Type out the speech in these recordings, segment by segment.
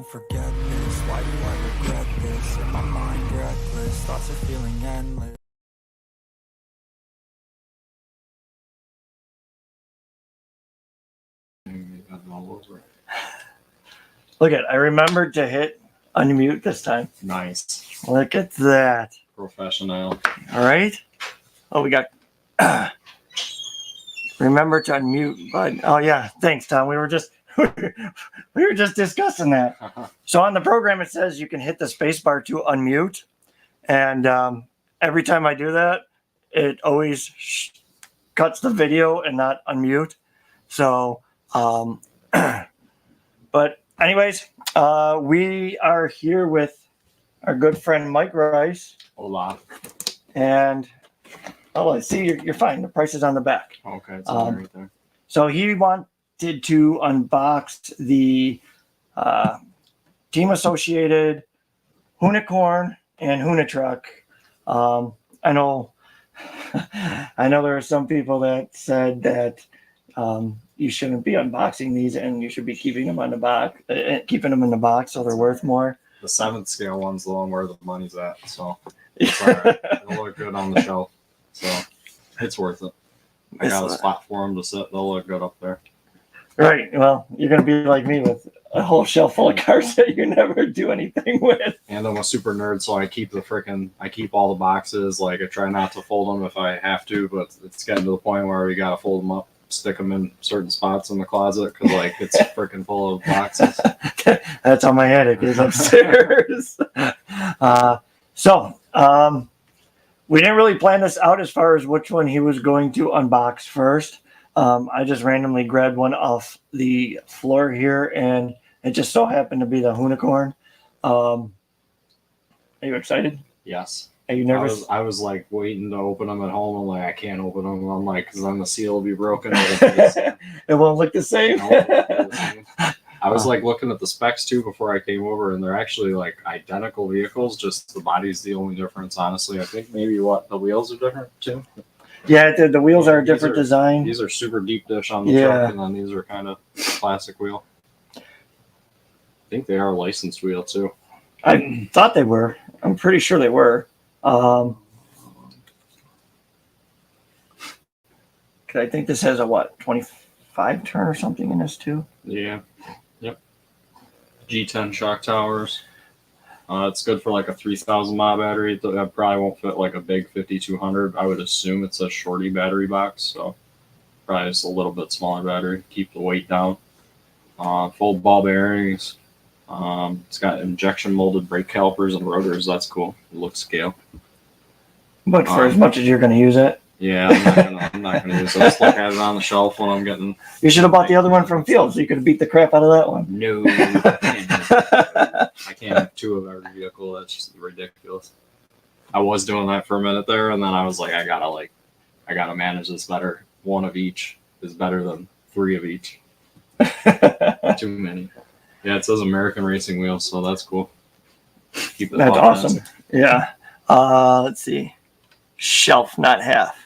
won't forget this. Why do I regret this? In my mind reckless, thoughts are feeling endless. Look at, I remembered to hit unmute this time. Nice. Look at that. Professional. All right. Oh, we got. Remember to unmute, bud. Oh yeah, thanks, Tom. We were just discussing that. So on the program it says you can hit the space bar to unmute, and every time I do that, it always cuts the video and not unmute. So, but anyways, we are here with our good friend Mike Rice. Hola. And oh, I see you're fine. The price is on the back. Okay, it's on right there. So he wanted to unbox the Team Associated HOONICORN and HOONITRUCK. I know there are some people that said that you shouldn't be unboxing these and you should be keeping them in the box so they're worth more. The 7th scale one's the one where the money's at, so it's all right. It'll look good on the shelf, so it's worth it. I got a spot for them to sit. They'll look good up there. Right. Well, you're going to be like me with a whole shelf full of cards that you never do anything with. And I'm a super nerd, so I keep all the boxes. Like, I try not to fold them if I have to, but it's getting to the point where we got to fold them up, stick them in certain spots in the closet because, like, it's freaking full of boxes. That's how my attic is upstairs. We didn't really plan this out as far as which one he was going to unbox first. I just randomly grabbed one off the floor here, and it just so happened to be the HOONICORN. Are you excited? Yes. Are you nervous? I was like waiting to open them at home. I'm like, I can't open them. I'm like, because then the seal will be broken. It won't look the same. I was like looking at the specs too before I came over, and they're actually like identical vehicles. Just the body's the only difference, honestly. I think maybe the wheels are different too. Yeah, the wheels are a different design. These are super deep dish on the truck, and then these are kind of plastic wheel. I think they are licensed wheel too. I thought they were. I'm pretty sure they were. I think this has a 25 turn or something in this too. Yeah. Yep. G10 shock towers. It's good for like a 3,000 mAh battery. That probably won't fit like a big 5200. I would assume it's a shorty battery box, so probably just a little bit smaller battery. Keep the weight down. Fold ball bearings. It's got injection molded brake calipers and rotors. That's cool. It looks scale. But for as much as you're going to use it. Yeah, I'm not gonna use it. Just look at it on the shelf when I'm getting. You should have bought the other one from Field, so you could have beat the crap out of that one. No, I can't have two of every vehicle. That's just ridiculous. I was doing that for a minute there, and then I was like, I gotta manage this better. One of each is better than three of each. Too many. Yeah, it says American Racing Wheels, so that's cool. Keep it. That's awesome. Yeah. Let's see. Shelf, not half.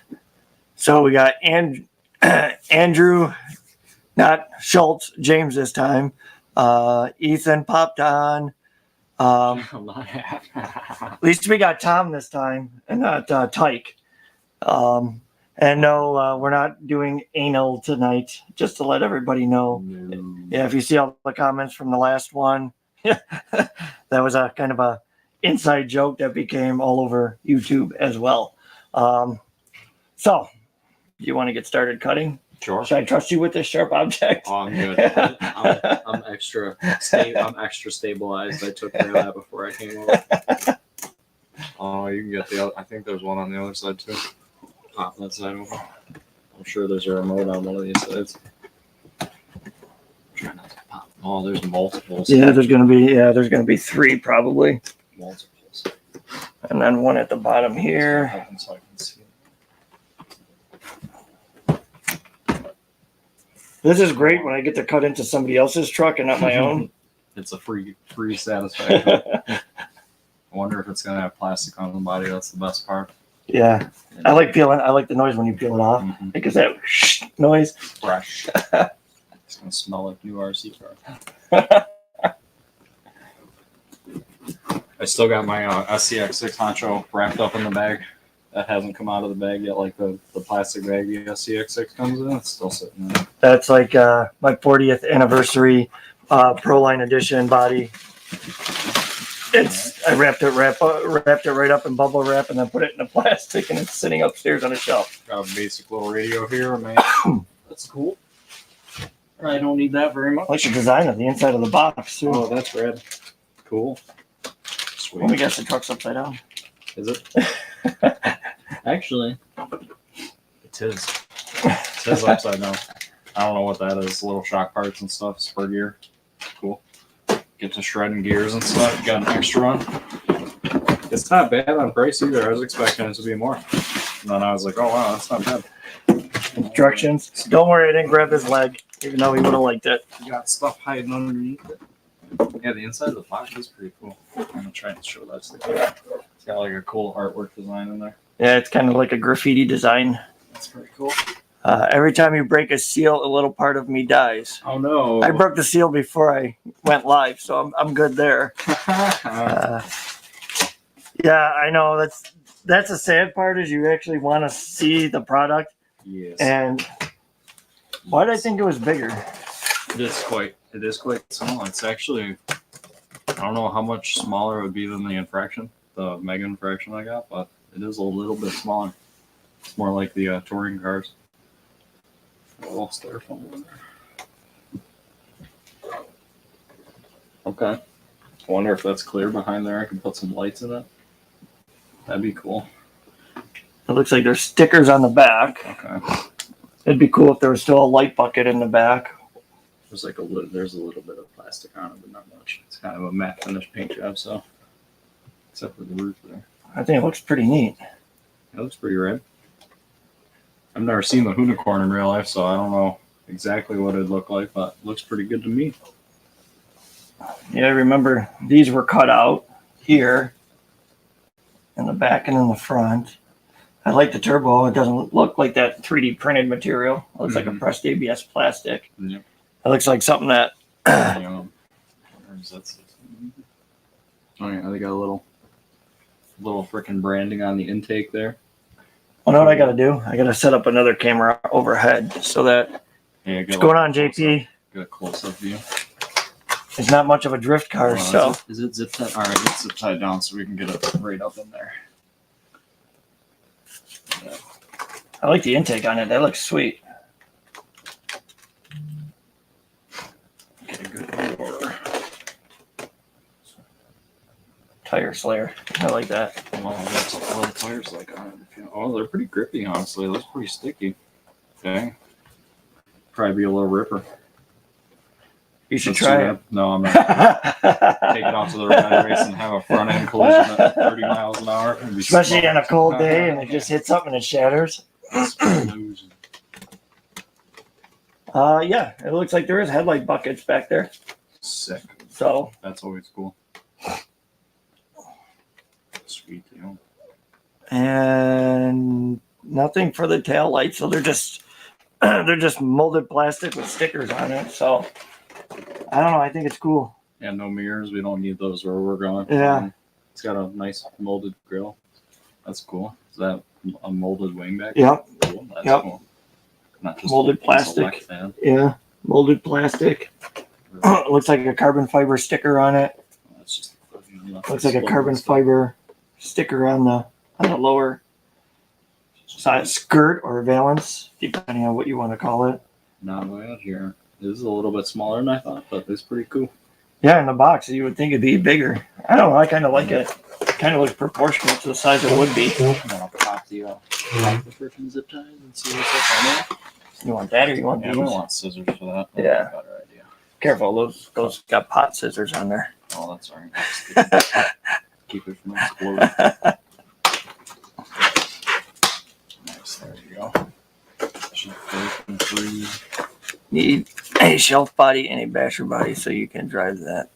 So we got Andrew, not Schultz, James this time. Ethan popped on. At least we got Tom this time, and not Tyke. And no, we're not doing anal tonight, just to let everybody know. No. Yeah, if you see all the comments from the last one, that was a kind of a inside joke that became all over YouTube as well. So, do you want to get started cutting? Sure. Should I trust you with this sharp object? Oh, I'm good. I'm extra stabilized. I took care of that before I came over. Oh, you can get I think there's one on the other side too. Pop that side over. I'm sure there's a remote on one of these sides. Try not to pop. Oh, there's multiples. Yeah, there's gonna be three probably. Multiples. And then one at the bottom here. So I can see it. This is great when I get to cut into somebody else's truck and not my own. It's a free satisfaction. I wonder if it's gonna have plastic on the body. That's the best part. Yeah, I like the noise when you peel it off. Mm-hmm. Because that noise. Fresh. It's gonna smell like new RC car. still got my SCX6 honcho wrapped up in the bag. That hasn't come out of the bag yet, like the plastic bag the SCX6 comes in. It's still sitting there. That's like my 40th anniversary Proline edition body. I wrapped it right up in bubble wrap and then put it in the plastic, and it's sitting upstairs on a shelf. Got a basic little radio here, man. That's cool. I don't need that very much. I like the design of the inside of the box too. Oh, that's rad. Cool. Sweet. Let me guess, the truck's upside down. Is it? Actually, it is. It is upside down. I don't know what that is. Little shock parts and stuff. Spur gear. Cool. Get to shredding gears and stuff. Got an extra one. It's not bad on price either. I was expecting it to be more. And then I was like, oh wow, that's not bad. Instructions. Don't worry, I didn't grab his leg, even though he would have liked it. You got stuff hiding underneath it. Yeah, the inside of the box is pretty cool. I'm gonna try and show that to the camera. It's got like a cool artwork design in there. Yeah, it's kind of like a graffiti design. That's pretty cool. Every time you break a seal, a little part of me dies. Oh no! I broke the seal before I went live, so I'm good there. Yeah, I know that's the sad part is you actually want to see the product. Yes. And why did I think it was bigger? It is quite small. It's actually, I don't know how much smaller it would be than the infraction, the mega infraction I got, but it is a little bit smaller. It's more like the touring cars. A little styrofoam in there. Okay. I wonder if that's clear behind there. I can put some lights in it. That'd be cool. It looks like there's stickers on the back. Okay. It'd be cool if there was still a light bucket in the back. There's like there's a little bit of plastic on it, but not much. It's kind of a matte finish paint job, so except for the roof there. I think it looks pretty neat. It looks pretty rad. I've never seen the HOONICORN in real life, so I don't know exactly what it'd look like, but it looks pretty good to me. Yeah, I remember these were cut out here in the back and in the front. I like the turbo. It doesn't look like that 3D printed material. It looks like a pressed ABS plastic. Yep. It looks like something that. Oh yeah, they got a little freaking branding on the intake there. Well, know what I got to do? I got to set up another camera overhead so that. Yeah, What's going on, JP? Get a close-up view. It's not much of a drift car, so. Is it zip tied? All right, it's zip tied down so we can get it right up in there. Yeah. I like the intake on it. That looks sweet. Get a good order. Tire Slayer. I like that. Well, that's what the tires like on it. Oh, they're pretty grippy, honestly. They're pretty sticky. Okay. Probably be a little ripper. You should try it. No, I'm not. Take it off to the rally race and have a front end collision at 30 miles an hour. Especially on a cold day and it just hits up and it shatters. Yeah, it looks like there is headlight buckets back there. Sick. So that's always cool. Sweet deal. And nothing for the tail lights, so they're just molded plastic with stickers on it. So I don't know. I think it's cool. Yeah, no mirrors. We don't need those where we're going. Yeah. It's got a nice molded grill. That's cool. Is that a molded wingback? Yep. Cool. That's Yep. cool. Not just Molded plastic. fan. Yeah, molded plastic. It looks like a carbon fiber sticker on it. That's just Looks like a carbon fiber sticker on the lower side skirt or valance, depending on what you want to call it. Not way out here. This is a little bit smaller than I thought, but it's pretty cool. Yeah, in the box, you would think it'd be bigger. I don't know. I kind of like it. Kind of looks proportional to the size it would be. I'm gonna pop the freaking zip ties and see what's up on there. You want that or you want Yeah, these? we want scissors for that. That'd Yeah. be a better idea. Careful, those got pot scissors on there. Oh, that's all right. Keep it from exploding. Nice, there you go. Should fit in 3. Need a shelf body and a basher body so you can drive that.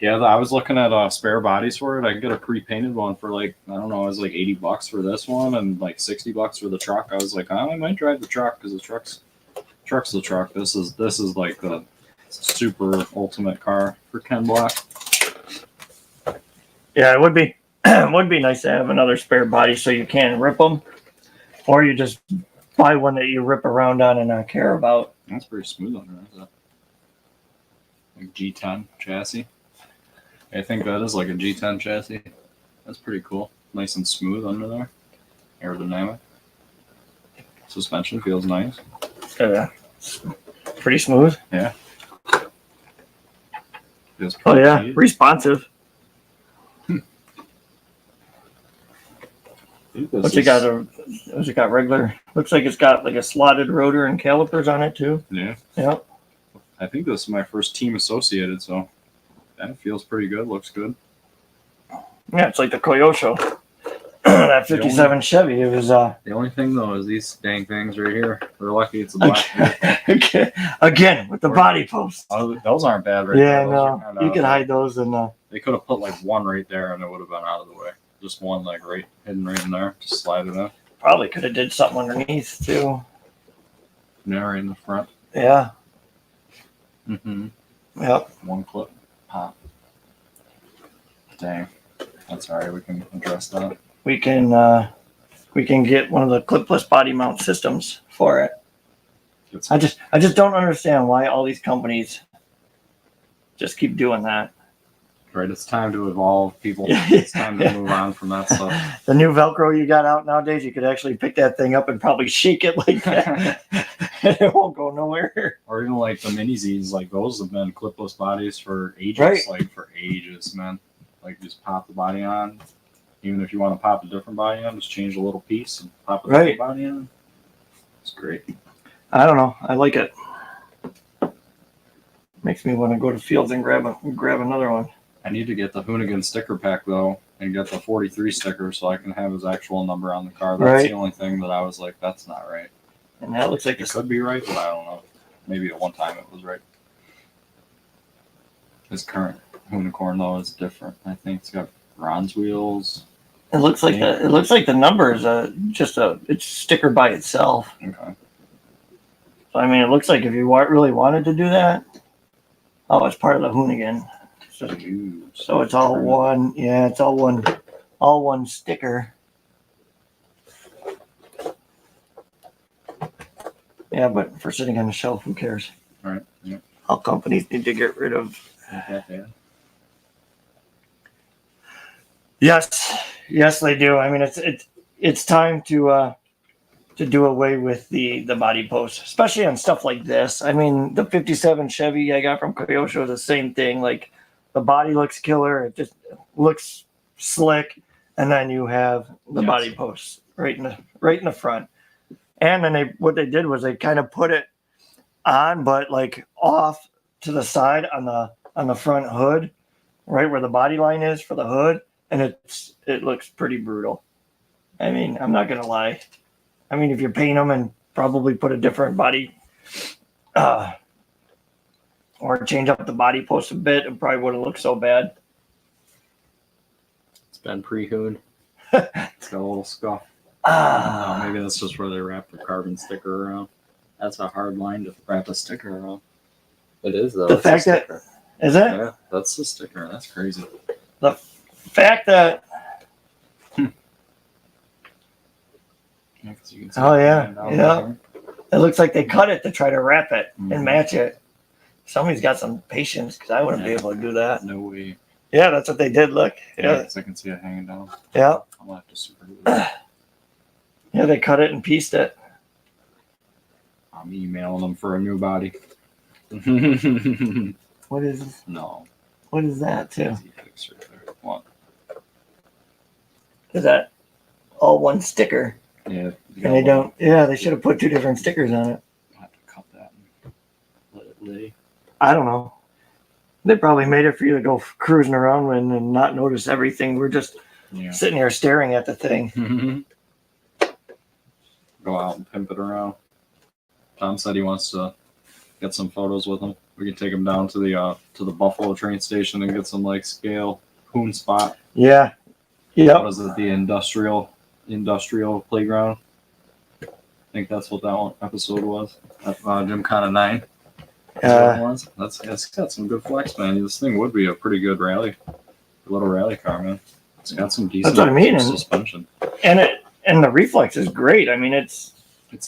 Yeah, I was looking at spare bodies for it. I could get a pre-painted one for like, I don't know, it was like $80 for this one and like $60 for the truck. I was like, I might drive the truck because the truck's the truck. This is like the super ultimate car for Ken Block. Yeah, it would be it would be nice to have another spare body so you can rip them, or you just buy one that you rip around on and not care about. That's pretty smooth on there. Is that like G10 chassis? I think that is like a G10 chassis. That's pretty cool. Nice and smooth under there. Aerodynamic. Suspension feels nice. Pretty smooth. Yeah. Feels Oh pretty yeah, neat. responsive. This What's it got regular? Looks like it's got like a slotted rotor and calipers on it too. Yeah. Yep. I think this is my first team associated, so that feels pretty good. Looks good. Yeah, it's like the Koyosho. That 57 Chevy. It was The only thing though is these dang things right here. We're lucky it's a black. again with the body post. Oh, those aren't bad right Yeah, there. Those no, are kinda you could hide those and They could have put like one right there and it would have been out of the way. Just one like right hidden right in there. Just slide it in. probably could have did something underneath too. Yeah, right in the front. Yeah. Mm-hmm. Yep. One clip pop. Dang. That's alright, we can address that. We can get one of the clipless body mount systems for it. It's, I just don't understand why all these companies just keep doing that. right, it's time to evolve, people. Yeah. It's time to move on from that stuff. The new Velcro you got out nowadays, you could actually pick that thing up and probably shake it like that. And it won't go nowhere. Or even like the mini Z's, like those have been clipless bodies for ages. Right. Like for ages, man. Like just pop the body on. Even if you want to pop a different body on, just change a little piece and pop a Right. different body on. It's great. I don't know. I like it. Makes me want to go to Fields and grab another one. I need to get the Hoonigan sticker pack though, and get the 43 sticker so I can have his actual number on the car. That's Right. the only thing that I was like, that's not right. And that looks like It this. could be right, but I don't know. Maybe at one time it was right. His current Hoonicorn though is different. I think it's got bronze wheels. It looks like the number is it's sticker by itself. Okay. So I mean, it looks like if you really wanted to do that, oh, it's part of the Hoonigan. So it's all one. Yeah, it's all one sticker. Yeah, but for sitting on the shelf, who cares? All right. Yeah. All companies need to get rid of. Yeah. Yes, they do. I mean, it's time to do away with the body post, especially on stuff like this. I mean, the 57 Chevy I got from Koyosho is the same thing. Like the body looks killer. It just looks slick. And then you have the body post right in the front. And then what they did was they kind of put it on, but like off to the side on the front hood, right where the body line is for the hood. And it looks pretty brutal. I mean, I'm not gonna lie. I mean, if you paint them and probably put a different body, or change up the body post a bit, it probably wouldn't look so bad. It's been pre-hooned. It's got a little scuff. Maybe that's just where they wrap the carbon sticker around. That's a hard line to wrap a sticker around. It is though. The It's fact a that sticker. is it Yeah, that's the sticker. That's crazy. the fact that Yeah, 'cause you can see Oh, it yeah, coming down yeah. there. it looks like they cut it to try to wrap it Mhm. and match it. Somebody's got some patience because I wouldn't be able to do that. No way. Yeah, that's what they did. Look, Yeah, yeah, 'cause I can see it hanging down. yeah, I'm gonna have to super glue it. yeah. They cut it and pieced it. I'm emailing them for a new body. What is No. that too? Easy fix right there. What? Is that all one sticker? Yeah. And they don't. Yeah, they should have put two different stickers on it. I have to cut that and let it lay. I don't know. They probably made it for you to go cruising around and not notice everything. We're just Yeah. sitting here staring at the thing. Go out and pimp it around. Tom said he wants to get some photos with him. We can take him down to the Buffalo train station and get some like scale hoon spot. Yeah. What Yep. is it? The industrial playground. I think that's what that one episode was. Gymkhana 9. That's got some good flex, man. This thing would be a pretty good rally A little rally car, man. It's got some decent That's what I mean. suspension. And the reflex is great. I mean, it's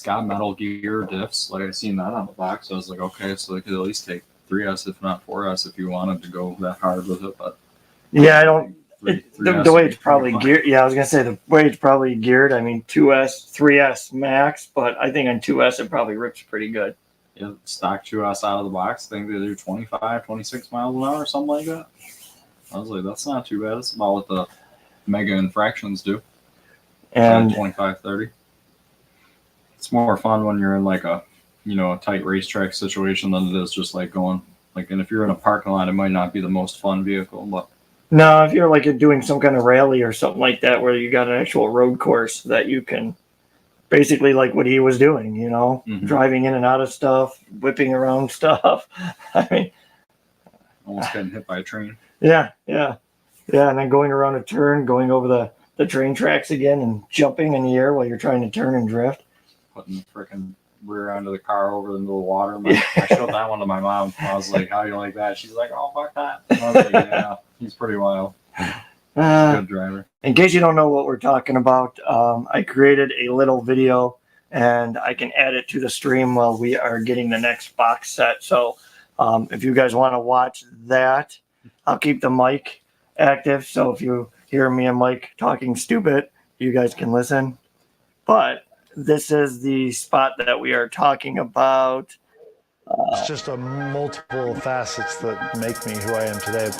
got Metal Gear diffs. Like I seen that on the box. So I was like, okay, so they could at least take 3S, if not 4S, if you wanted to go that hard with it. But yeah, I don't. The The way it's probably geared, yeah, I was gonna say the way it's probably geared. I mean, 2S, 3S max, but I think on 2S it probably rips pretty good. Yeah, stock 2S out of the box. I think they do 25, 26 miles an hour or something like that. I was like, that's not too bad. That's about what the mega infractions do. And 25, 30. It's more fun when you're in like a, a tight racetrack situation than it is just like going like. And if you're in a parking lot, it might not be the most fun vehicle, but. no, if you're like doing some kind of rally or something like that, where you got an actual road course that you can basically like what he was doing, driving in and out of stuff, whipping around stuff. I mean, Almost getting hit by a train. Yeah. And then going around a turn, going over the train tracks again and jumping in the air while you're trying to turn and drift. Putting the freaking rear end of the car over into the water. I showed that one to my mom. I was like, how do you like that? She's like, oh, fuck that. I was like, yeah, he's pretty wild. Good driver. In case you don't know what we're talking about, I created a little video and I can add it to the stream while we are getting the next box set. So if you guys want to watch that, I'll keep the mic active. So if you hear me and Mike talking stupid, you guys can listen. But this is the spot that we are talking about. It's just a multiple facets that make me who I am today.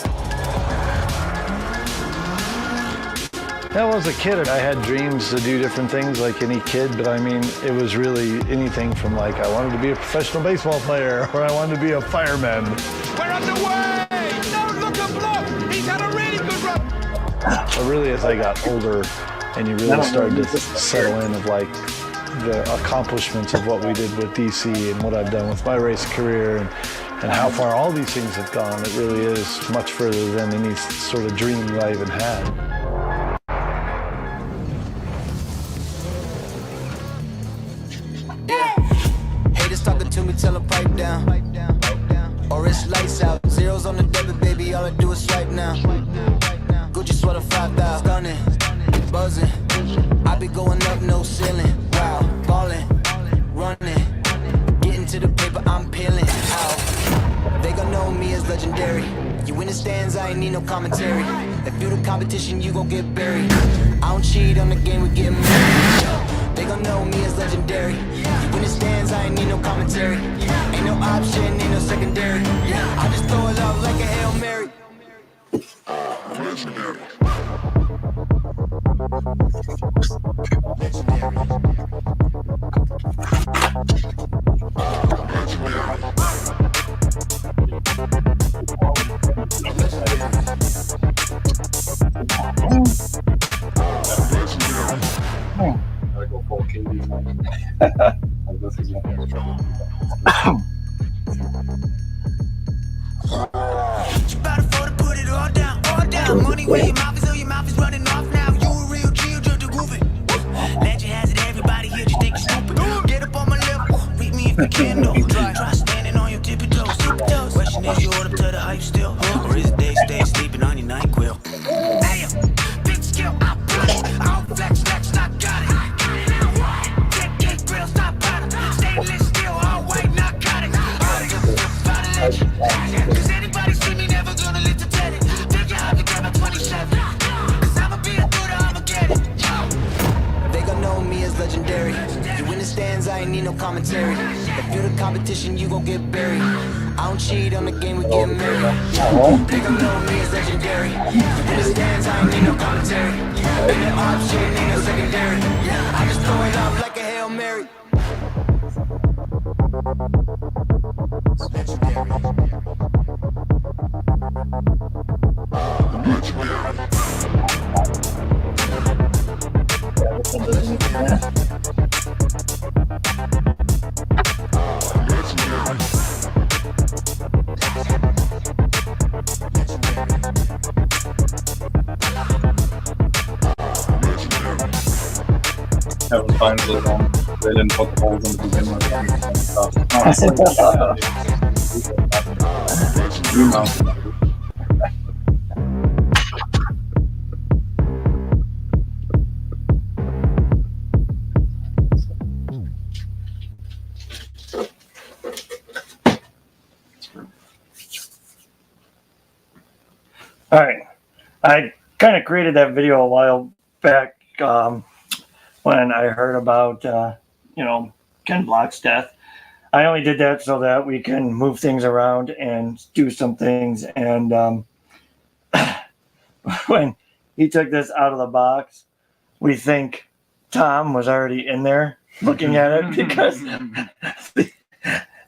When I was a kid, I had dreams to do different things like any kid, but I mean, it was really anything from like, I wanted to be a professional baseball player, or I wanted to be a fireman. We're underway! No, look up, look! He's had a really good run! But really, as I got older, and you really started to settle in of like the accomplishments of what we did with DC and what I've done with my race career and how far all these things have gone, it really is much further than any sort of dream that I even had. Haters talking to me, tell them pipe down. Or it's lights out. Zeros on the debit, baby, all I do is swipe now. Gucci sweater 5,000. Stunning, buzzing. I be going up, no ceiling. Wow, ballin', running. Getting to the paper, I'm peeling out. They gon' know me as legendary. You in the stands, I ain't need no commentary. If you the competition, you gon' get buried. I don't cheat on the game, we get married. They gon' know me as legendary. You in the stands, I ain't need no commentary. Ain't no option, ain't no secondary. I just throw it up like a Hail Mary. Legendary. Gotta go full KD. This is one here. You better for to put it all down, all down. Money where your mouth is running off now. You a real G, just a groovy. Legend has it, everybody here just think it's stupid. Get up on my level, read me if you can, though. Try standing on your tippy toes. Question is, you hold up to the hype still? Or is it they stay sleeping on your night quill? Damn, big skill, I play. I'll flex, not got it. Get grill, stop pattern. Stainless steel, all white, narcotics. Cause anybody see me, never gonna live to tell it. Think you have to grab a 27. Cause I'ma be a good, I'ma get it. They gon' know me as legendary. You in the stands, I ain't need no commentary. If you the competition, you gon' get buried. I don't cheat on the game, we get married. They gon' know me as legendary. You in the stands, I ain't need no commentary. Ain't no option, ain't no secondary. I just throw it up like a Hail Mary. That was fine. They didn't put the holes in to begin with. I kind of created that video a while back when I heard about Ken Block's death. I only did that so that we can move things around and do some things. And when he took this out of the box, we think Tom was already in there looking at it because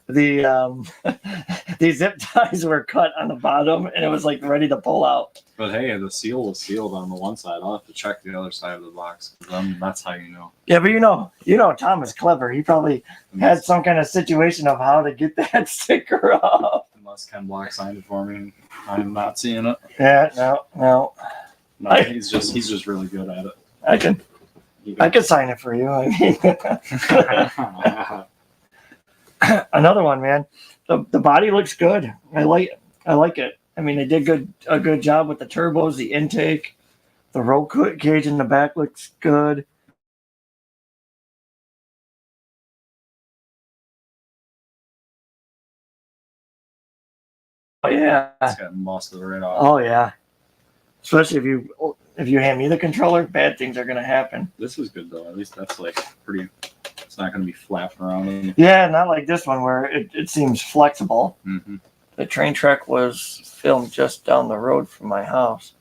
the zip ties were cut on the bottom and it was like ready to pull out. But hey, the seal was sealed on the one side. I'll have to check the other side of the box. That's how you know. Yeah, but Tom is clever. He probably had some kind of situation of how to get that sticker off. Unless Ken Block signed it for me, I'm not seeing it. Yeah, no. He's just really good at it. I could sign it for you. I mean, another one, man. The body looks good. I like it. I mean, they did a good job with the turbos, the intake, the roll cage in the back looks good. Oh yeah. It's getting busted right off. Oh yeah. Especially if you hand me the controller, bad things are gonna happen. This is good though. At least that's like pretty. It's not gonna be flapping around. Yeah, not like this one where it seems flexible. Mm-hmm. The train track was filmed just down the road from my house.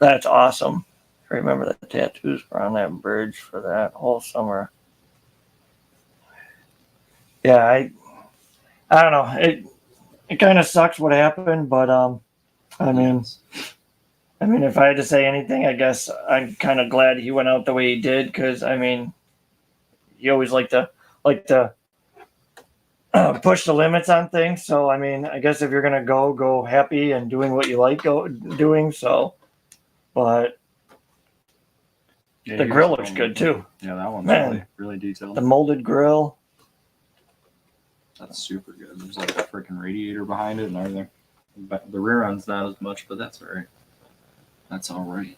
That's awesome. I remember the tattoos were on that bridge for that whole summer. Yeah, I don't know. It kind of sucks what happened, but I mean, if I had to say anything, I guess I'm kind of glad he went out the way he did because I mean, he always like to push the limits on things. So I mean, I guess if you're gonna go happy and doing what you like doing. So, but the grill looks good too. Yeah, that one's really detailed. The molded grill. That's super good. There's like a freaking radiator behind it and everything. But the rear end's not as much, but that's all right. That's all right.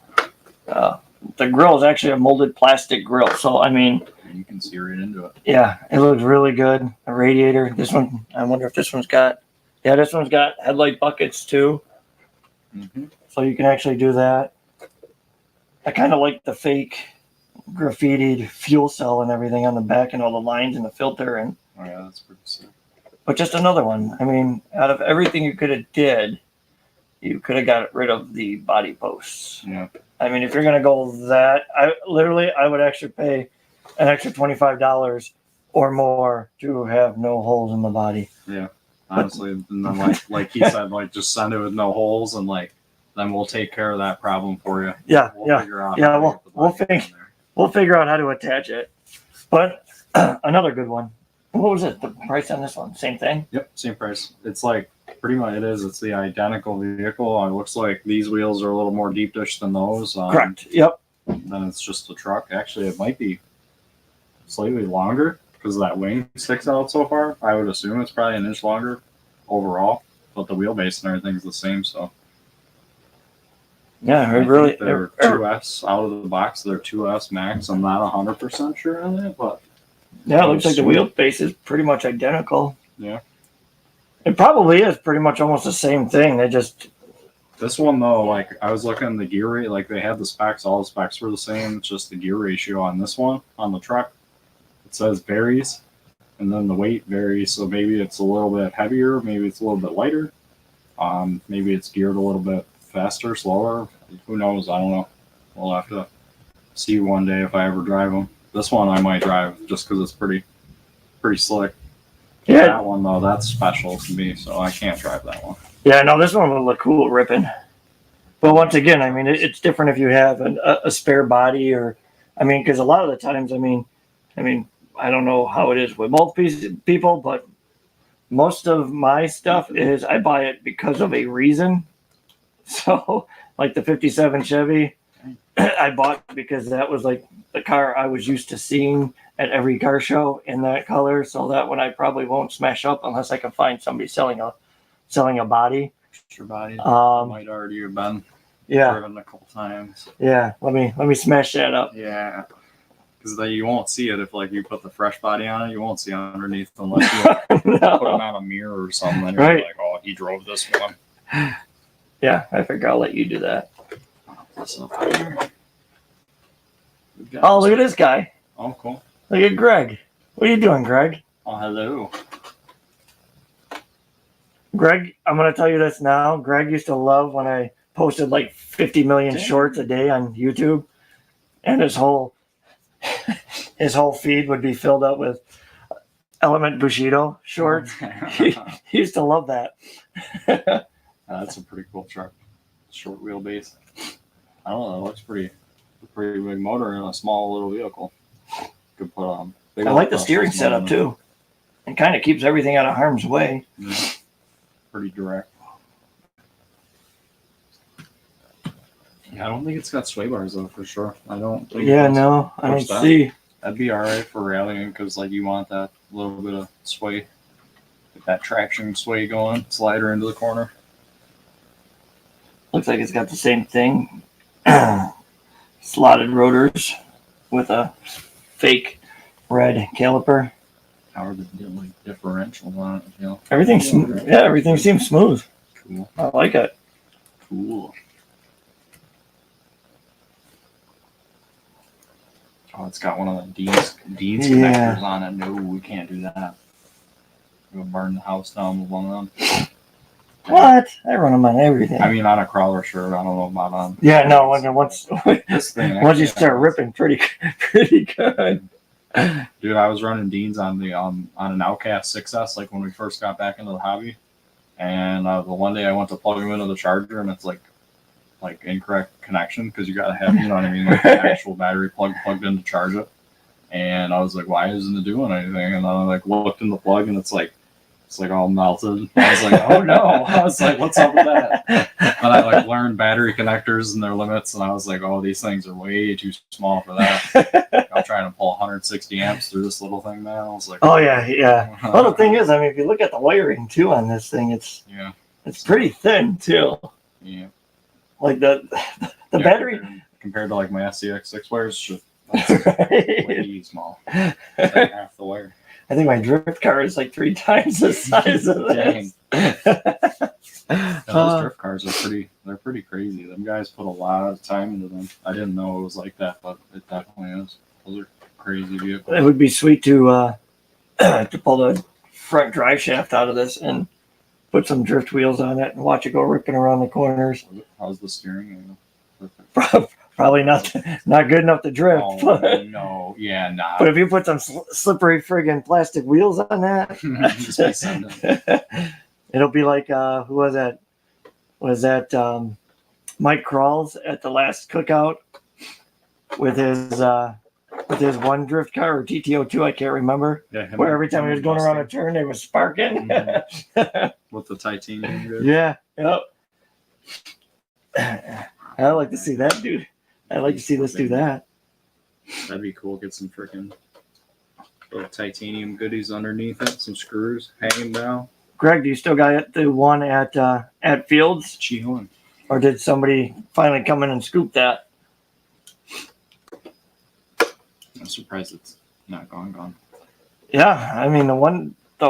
The grill is actually a molded plastic grill. So I mean, you can see right into it. Yeah, it looks really good. A radiator. This one, I wonder if this one's got. Yeah, this one's got headlight buckets too. Mm-hmm. So you can actually do that. I kind of like the fake graffitied fuel cell and everything on the back and all the lines and the filter and. Oh yeah, that's pretty sick. But just another one. I mean, out of everything you could have did, you could have got rid of the body posts. Yeah. I mean, if you're gonna go that, I would actually pay an extra $25 or more to have no holes in the body. Yeah, honestly, and then like he said, like just send it with no holes, and like then we'll take care of that problem for you. Yeah, we'll figure out we'll figure out how to attach it. But another good one. What was it? The price on this one? Same thing? Yep, same price. It's like pretty much it is. It's the identical vehicle. It looks like these wheels are a little more deep dish than those. Correct. Yep. Then it's just a truck. Actually, it might be slightly longer because that wing sticks out so far. I would assume it's probably an inch longer overall, but the wheelbase and everything's the same. So yeah, they're 2S out of the box. They're 2S max. I'm not 100% sure on that, but yeah, it looks like the wheelbase is pretty much identical. Yeah, it probably is pretty much almost the same thing. They just this one though, like I was looking at the gear rate, like they had the specs, all the specs were the same. It's just the gear ratio on this one on the truck. It says varies, and then the weight varies. So maybe it's a little bit heavier, maybe it's a little bit lighter. Maybe it's geared a little bit faster, slower. Who knows? I don't know. We'll have to see one day if I ever drive them. This one I might drive just because it's pretty slick. Yeah. That one though, that's special to me, so I can't drive that one. Yeah, no, this one will look cool ripping. But once again, I mean, it's different if you have a spare body or, I mean, because a lot of the times, I mean, I don't know how it is with most people, but most of my stuff is I buy it because of a reason. So, like the 57 Chevy, I bought because that was like the car I was used to seeing at every car show in that color. So that one I probably won't smash up unless I can find somebody selling a body. Your body might already have been driven a couple times. Yeah, let me smash that up. Yeah, because you won't see it if like you put the fresh body on it. You won't see underneath unless you put it on a mirror or something. Then you're like, oh, he drove this one. Yeah, I figure I'll let you do that. This up here. We've got Oh, look at this guy. Oh, cool. Look at Greg. What are you doing, Greg? Oh, hello. Greg, I'm going to tell you this now. Greg used to love when I posted like 50 million Damn. shorts a day on YouTube, and his whole feed would be filled up with Element Bushido shorts. he used to love that. That's a pretty cool truck. Short wheelbase. I don't know. It looks pretty big motor in a small little vehicle. Could put on. I like the steering setup too. It kind of keeps everything out of harm's way. Yeah. Pretty direct. Yeah, I don't think it's got sway bars though, for sure. I don't think. Yeah, no, I don't see. That'd be alright for rallying because like you want that little bit of sway, get that traction sway going, slider into the corner. Looks like it's got the same thing. Slotted rotors with a fake red caliper. How are the like differentials on it? You know, Everything's yeah, everything seems smooth. cool, I like it. cool. Oh, it's got one of the Dean's Yeah. connectors on it. No, we can't do that. We'll burn the house down with one of them. What? I run them on everything. I mean, on a crawler shirt. I don't know about on. Yeah, no. Once This thing. once you start ripping, pretty good. Dude, I was running Dean's on the on an Outcast 6S like when we first got back into the hobby, and the one day I went to plug him into the charger and it's like incorrect connection because you gotta have, you know what I mean, like the actual battery plugged in to charge it. And I was like, why isn't it doing anything? And then I like looked in the plug and it's like all melted. I was like, oh no. I was like, what's up with that? And I like learned battery connectors and their limits, and I was like, oh, these things are way too small for that. I'm trying to pull 160 amps through this little thing now. I was like, Oh yeah. Well, the thing is, I mean, if you look at the wiring too on this thing, it's pretty thin too. Yeah. Like the Yeah, battery compared to like my SCX6 wires, that's way small. It's like half the wire. I think my drift car is like 3 times the size of this. Yeah, those drift cars are pretty crazy. Them guys put a lot of time into them. I didn't know it was like that, but it definitely is. Those are crazy vehicles. It would be sweet to to pull the front drive shaft out of this and put some drift wheels on it and watch it go ripping around the corners. How's the steering angle? Perfect. Probably not good enough to drift. Oh, But, no, yeah, nah. but if you put some slippery friggin' plastic wheels on that, Just be sending. it'll be like who was that? Was that Mike Crawls at the last cookout with his one drift car or TTO2? I can't remember. Yeah, Where every time he was going around a turn, they was sparking. with the titanium grid. Yeah. Yep. I like to see that, dude. I'd like to see this do that. That'd be cool. Get some freaking little titanium goodies underneath it, some screws hanging down. Greg, do you still got the one at Fields, Chihon. or did somebody finally come in and scoop that? I'm surprised it's not gone. Yeah, I mean the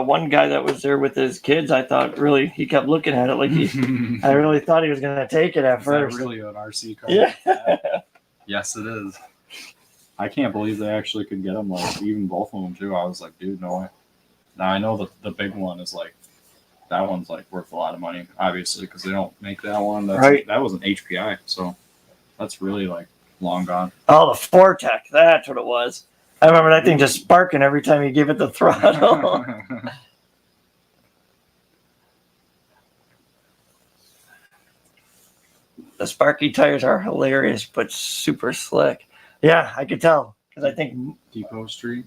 one guy that was there with his kids, I thought really he kept looking at it like I really thought he was gonna take it at Is first. that really an RC car? Yeah. Yes, it is. I can't believe they actually could get them, like even both of them too. I was like, dude, no way. Now I know the big one is like, that one's like worth a lot of money, obviously, because they don't make that one. Right. That was an HPI, so that's really like long gone. Oh, the Fortec, that's what it was. I remember that thing just sparking every time you give it the throttle. The Sparky tires are hilarious, but super slick. Yeah, I could tell because Depot Street.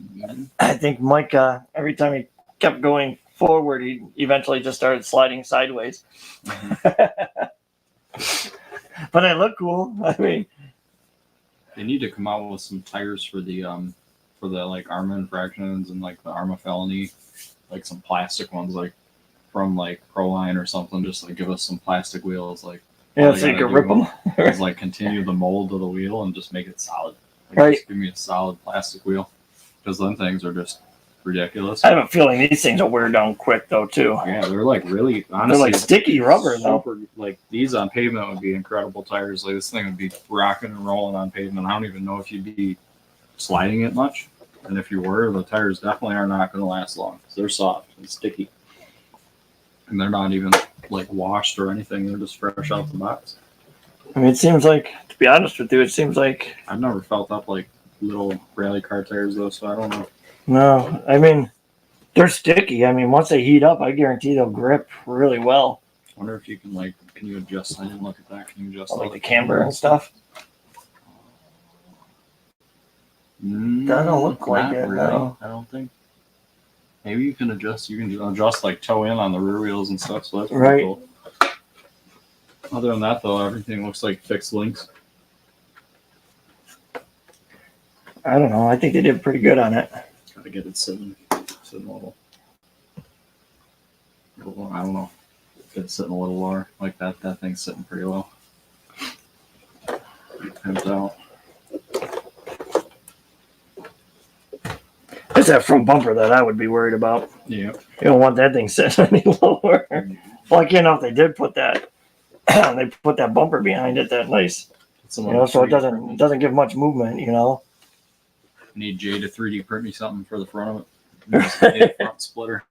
I think Mike every time he kept going forward, he eventually just started sliding sideways. But it looked cool. I mean, They need to come out with some tires for the like ARMA infractions and like the ARMA felony, like some plastic ones, like from like Proline or something. Just like give us some plastic wheels, like yeah, all so they you gotta could rip do them. is like continue the mold of the wheel and just make it solid. Like, Right. Just give me a solid plastic wheel, because them things are just ridiculous. I have a feeling these things will wear down quick though too. Yeah, they're like really honestly. They're like sticky rubber though. Super, like these on pavement would be incredible tires. Like this thing would be rocking and rolling on pavement. I don't even know if you'd be sliding it much, and if you were, the tires definitely are not going to last long. They're soft and sticky, and they're not even like washed or anything. They're just fresh out the box. I mean, it seems like, to be honest with you, it seems like I've never felt up like little rally car tires though, so I don't know. no. I mean, they're sticky. I mean, once they heat up, I guarantee they'll grip really well. I wonder if you can like, can you adjust? I didn't look at that. Can you adjust Like the camber and stuff. That don't look like it. Really. No. I don't think. Maybe you can adjust. You can adjust like toe in on the rear wheels and stuff. So that's pretty Right. cool. Other than that, though, everything looks like fixed links. I don't know. I think they did pretty good on it. Gotta get it sitting a little. I don't know. If it's sitting a little lower like that. That thing's sitting pretty low. Pimped out. It's that front bumper that I would be worried about. Yeah. You don't want that thing sitting any lower. Lucky enough, they did put that. They put that bumper behind it. That nice. You know, so it doesn't give much movement. You know. Need Jay to 3D print me something for the front of it. Just a front splitter.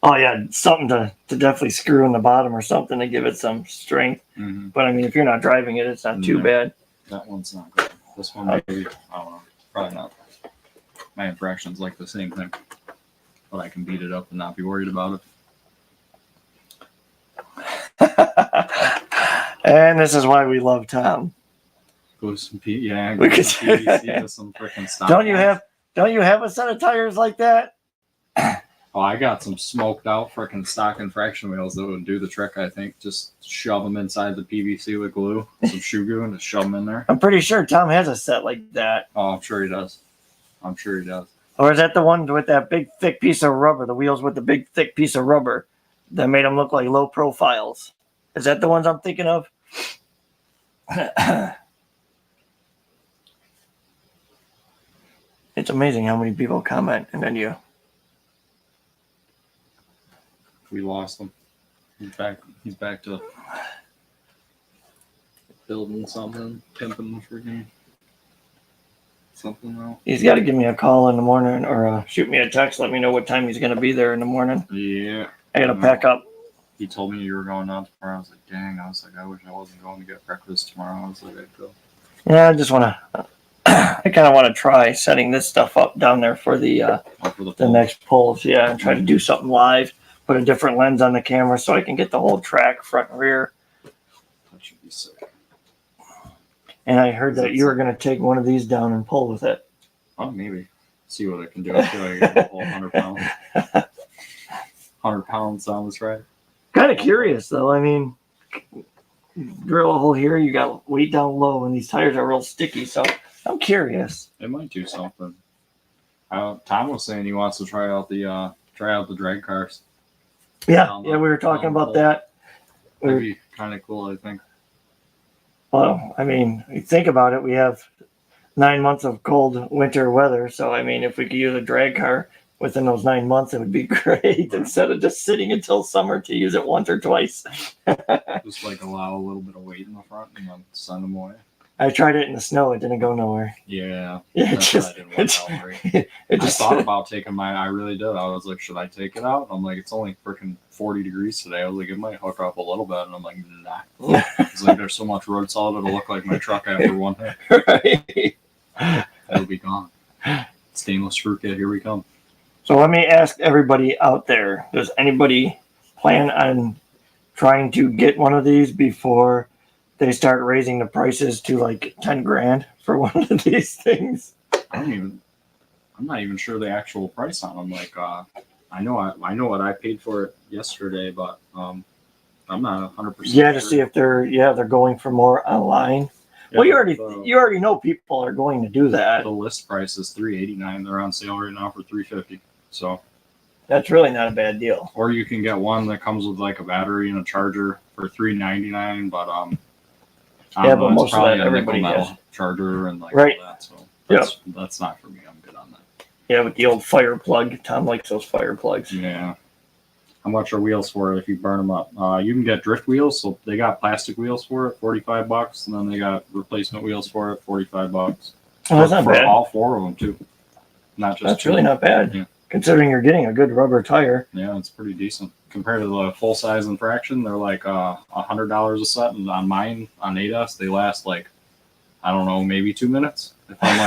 Oh yeah, something to definitely screw in the bottom or something to give it some strength. Mm-hmm. But I mean, if you're not driving it, it's not too bad. That one's not good. This one, maybe, I don't know. Probably not. My infraction's like the same thing. But I can beat it up and not be worried about it. And this is why we love Tom. Go to some yeah, We go could- to some PVC with some freaking stock. Don't you have a set of tires like that? Oh, I got some smoked out freaking stock infraction wheels that would do the trick, I think. Just shove them inside the PVC with glue, some shoe glue, and just shove them in there. I'm pretty sure Tom has a set like that. Oh, I'm sure he does. I'm sure he does. Or is that the one with that big thick piece of rubber, the wheels with the big thick piece of rubber that made them look like low profiles? Is that the ones I'm thinking of? It's amazing how many people comment and then you. We lost him. He's back to building something, pimping freaking something else. He's got to give me a call in the morning or shoot me a text. Let me know what time he's going to be there in the morning. Yeah. I got to pack up. He told me you were going out tomorrow. I was like, dang. I was like, I wish I wasn't going to get breakfast tomorrow. I was like, I'd go. Yeah, I just want to. I kind of want to try setting this stuff up down there for the next polls. Yeah, and try to do something live. Put a different lens on the camera so I can get the whole track front and rear. That should be sick. And I heard that you were going to take one of these down and pull with it. Oh, maybe. See what I can do. I feel like I can pull 100 pounds. 100 pounds sounds right. Kind of curious though. I mean, drill a hole here. You got weight down low, and these tires are real sticky. So I'm curious. It might do something. Tom was saying he wants to try out the drag cars. Yeah, we were talking about that. That'd be kind of cool, I think. Well, I mean, you think about it. We have 9 months of cold winter weather. So, I mean, if we could use a drag car within those 9 months, it would be great instead of just sitting until summer to use it once or twice. Just like allow a little bit of weight in the front and then send them away. I tried it in the snow. It didn't go nowhere. Yeah. It That's just, why I didn't work out great. it just I thought about taking mine. I really did. I was like, should I take it out? I'm like, it's only freaking 40 degrees today. I was like, it might hook up a little bit. And I'm like, nah. It's like, there's so much road solid. It'll look like my truck after one hit. right. It'll be gone. Stainless screw kit. Here we come. So let me ask everybody out there, does anybody plan on trying to get one of these before they start raising the prices to like 10 grand for one of these things? I'm not even sure the actual price on them. Like, I know what I paid for it yesterday, but I'm not 100%. Yeah, to sure. see if they're going for more online. Yeah, Well, you already know people are going to do that. the list price is $389. They're on sale right now for $350. So, That's really not a bad deal. or you can get one that comes with like a battery and a charger for $399. But Yeah, but most of probably that a everybody nickel has. metal charger and like Right. all that. So Yep. that's not for me. I'm good on that. Yeah, with the old fire plug. Tom likes those fire plugs. Yeah. How much are wheels for it if you burn them up? You can get drift wheels, so they got plastic wheels for it, $45, and then they got replacement wheels for it, $45. Oh, that's not for bad. all 4 of them too. Not just That's 2. really not bad, Yeah. considering you're getting a good rubber tire. Yeah, it's pretty decent compared to the full size infraction. They're like $100 a set, and on mine on ADAS they last like I don't know, maybe 2 minutes. If I'm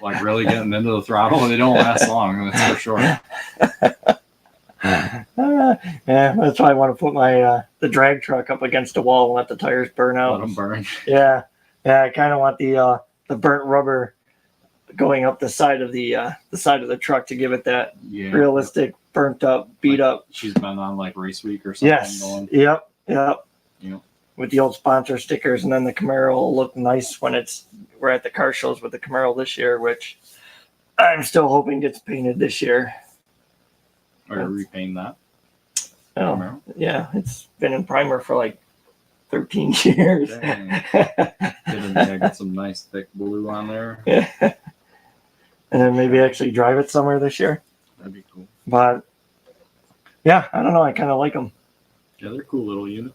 like really getting into the throttle, they don't last long. That's for sure. Yeah, that's why I want to put my the drag truck up against a wall and let the tires burn out. Let them burn. Yeah, I kind of want the burnt rubber going up the side of the truck to give it that Yeah. realistic, burnt up, beat up. She's been on like race week or something. Yes. Going. Yep. Yep. With the old sponsor stickers, and then the Camaro will look nice when we're at the car shows with the Camaro this year, which I'm still hoping gets painted this year. Or repaint that. Oh, Camaro? yeah, it's been in primer for like 13 years. Dang. Get some nice thick blue on there. And then maybe actually drive it somewhere this year. That'd be cool. But yeah, I don't know. I kind of like them. Yeah, they're a cool little unit.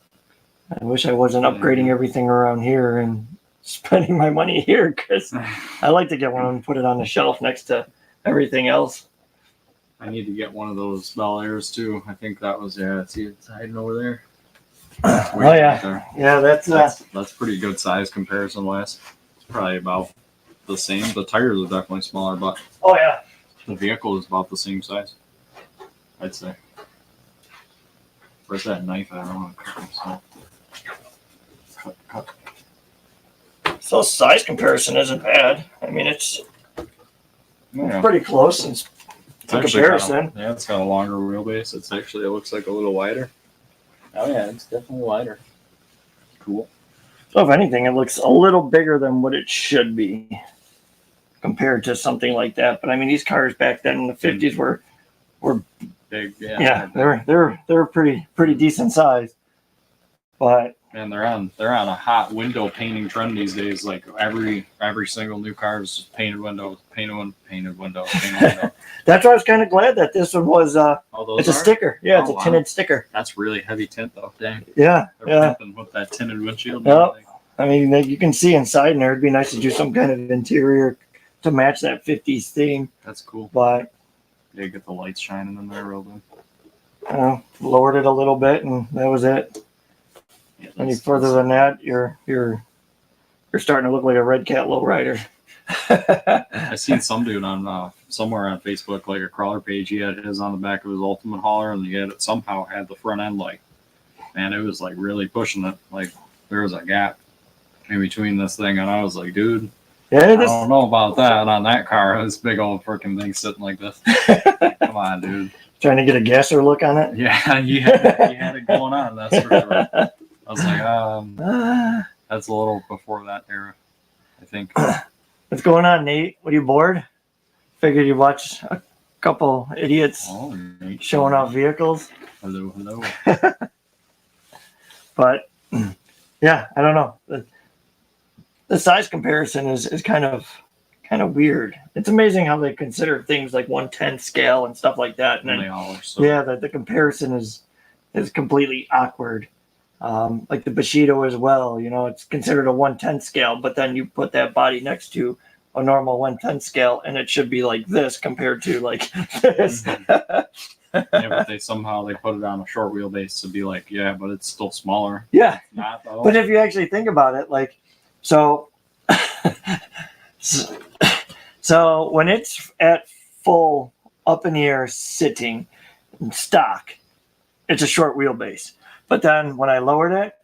I wish I wasn't upgrading everything around here and spending my money here, because I like to get one and put it on the shelf next to everything else. I need to get one of those Bel Airs too. I think that was see it's hiding over there. Oh yeah, There. yeah. That's pretty good size comparison wise. It's probably about the same. The tires are definitely smaller, but Oh yeah. the vehicle is about the same size. I'd say. Where's that knife? I don't want to cut myself. Cut. So size comparison isn't bad. I mean, it's Yeah. pretty close in It's actually comparison. yeah, it's got a longer wheelbase. It looks like a little wider. Oh yeah, it's definitely wider. Cool. So if anything, it looks a little bigger than what it should be compared to something like that. But I mean, these cars back then in the 50s were Big, yeah, they're pretty decent size. But and they're on a hot window painting trend these days. Like every single new car is just painted window, painted window. that's why I was kind of glad that this one was Oh, those it's a are? sticker. Yeah, it's Oh, a wow. tinted sticker. That's really heavy tint though. Dang. Yeah, They're yeah. pimping with that tinted windshield. and Yep. everything. I mean, you can see inside in there. It'd be nice to do some kind of interior to match that 50s theme. That's cool. But They get the lights shining in there real good. lowered it a little bit, and that was it. Yeah, Any that's- further than that, you're starting to look like a Red Cat lowrider. I seen some dude on somewhere on Facebook, like a crawler page. He had his on the back of his Ultimate hauler, and he had it somehow had the front end like, man, it was like really pushing it. Like there was a gap in between this thing, and I was like, dude, Yeah, I this, don't know about that on that car. This big old freaking thing sitting like this. Come on, dude. trying to get a gasser look on it. Yeah, you had it going on. That's for sure. I was like, that's a little before that era, I think. What's going on, Nate? What, are you bored? Figured you'd watch a couple idiots Oh, Nate. showing off vehicles. Hello. But yeah, I don't know. The size comparison is kind of weird. It's amazing how they consider things like 1/10 scale and stuff like that. And And they then, all are so. yeah, the comparison is completely awkward. Like the Bushido as well. You know, it's considered a 1/10 scale, but then you put that body next to a normal 1/10 scale, and it should be like this compared to like this. Yeah, but they put it on a short wheelbase to be like, yeah, but it's still smaller. Yeah. Not though. But if you actually think about it, like, so when it's at full up in the air sitting in stock, it's a short wheelbase. But then when I lowered it,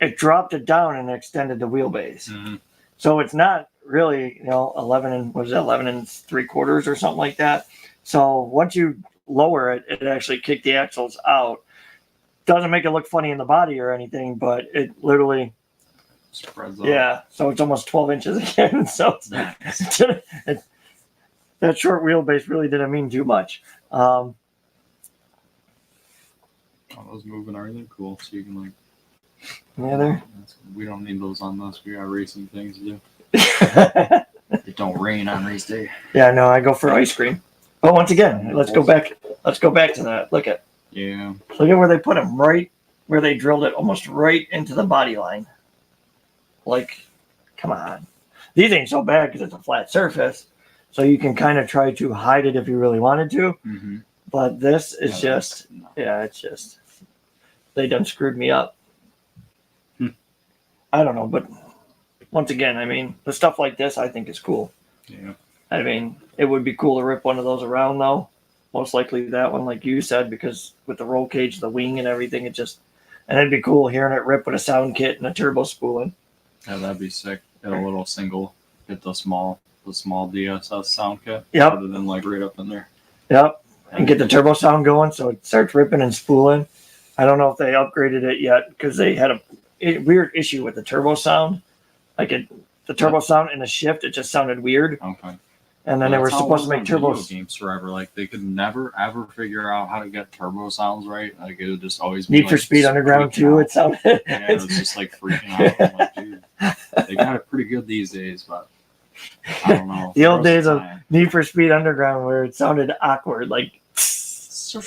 it dropped it down and extended the wheelbase. Mm-hmm. So it's not really, 11 and 3/4 or something like that. So once you lower it, it actually kicked the axles out. Doesn't make it look funny in the body or anything, but it literally, Spreads out. yeah. So it's almost 12 inches again. So that short wheelbase really didn't mean too much. Oh, those moving are really cool. So you can like. Yeah, there. We don't need those on this. We got racing things to do. They don't rain on race day. Yeah, no, I go for ice cream. But once again, let's go back to that. Look at where they put them, right where they drilled it, almost right into the body line. Like, come on. These ain't so bad because it's a flat surface, so you can kind of try to hide it if you really wanted to. Mm-hmm. But this is it's just, they done screwed me up. I don't know, but once again, I mean, the stuff like this I think is cool. Yeah. I mean, it would be cool to rip one of those around, though. Most likely that one, like you said, because with the roll cage, the wing, and everything, and it'd be cool hearing it rip with a sound kit and a turbo spooling. Yeah, that'd be sick. Get a little single, get the small DSS sound kit. Yep. Put it in like right up in there. Yep. And get the turbo sound going so it starts ripping and spooling. I don't know if they upgraded it yet because they had a weird issue with the turbo sound. Like the turbo sound in the shift, it just sounded weird. Okay. And then they were supposed to make turbos. Games forever. Like they could never ever figure out how to get turbo sounds right. Like it would just always be Need for Speed Underground too. It sounded. Yeah, it was just like freaking out. I'm like, dude, they got it pretty good these days, but I don't know. The old days of Need for Speed Underground where it sounded awkward, like. I'm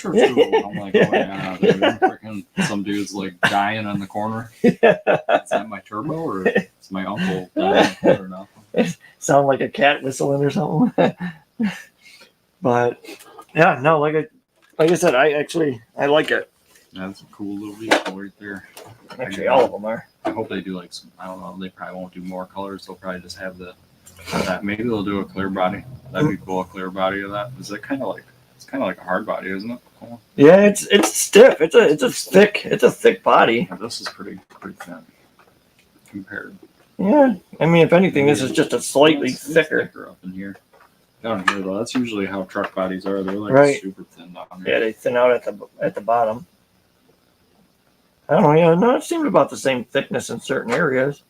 like, oh yeah, dude, freaking some dude's like dying in the corner. Is that my turbo or is my uncle dying or nothing? Sound like a cat whistling or something. But yeah, no, like I said, I like it. That's a cool little vehicle right there. Actually, all of them are. I hope they do like some. I don't know. They probably won't do more colors. They'll probably just have that. Maybe they'll do a clear body. That'd be cool. A clear body of that. Is that kind of like? It's kind of like a hard body, isn't it? Cool. Yeah, it's stiff. It's a thick body. Yeah, this is pretty thin compared. Yeah, I mean, if anything, this is just a slightly thicker up in here. Down here though, that's usually how truck bodies are. They're like super thin down here. Yeah, they thin out at the bottom. I don't know. Yeah, no, it seemed about the same thickness in certain areas.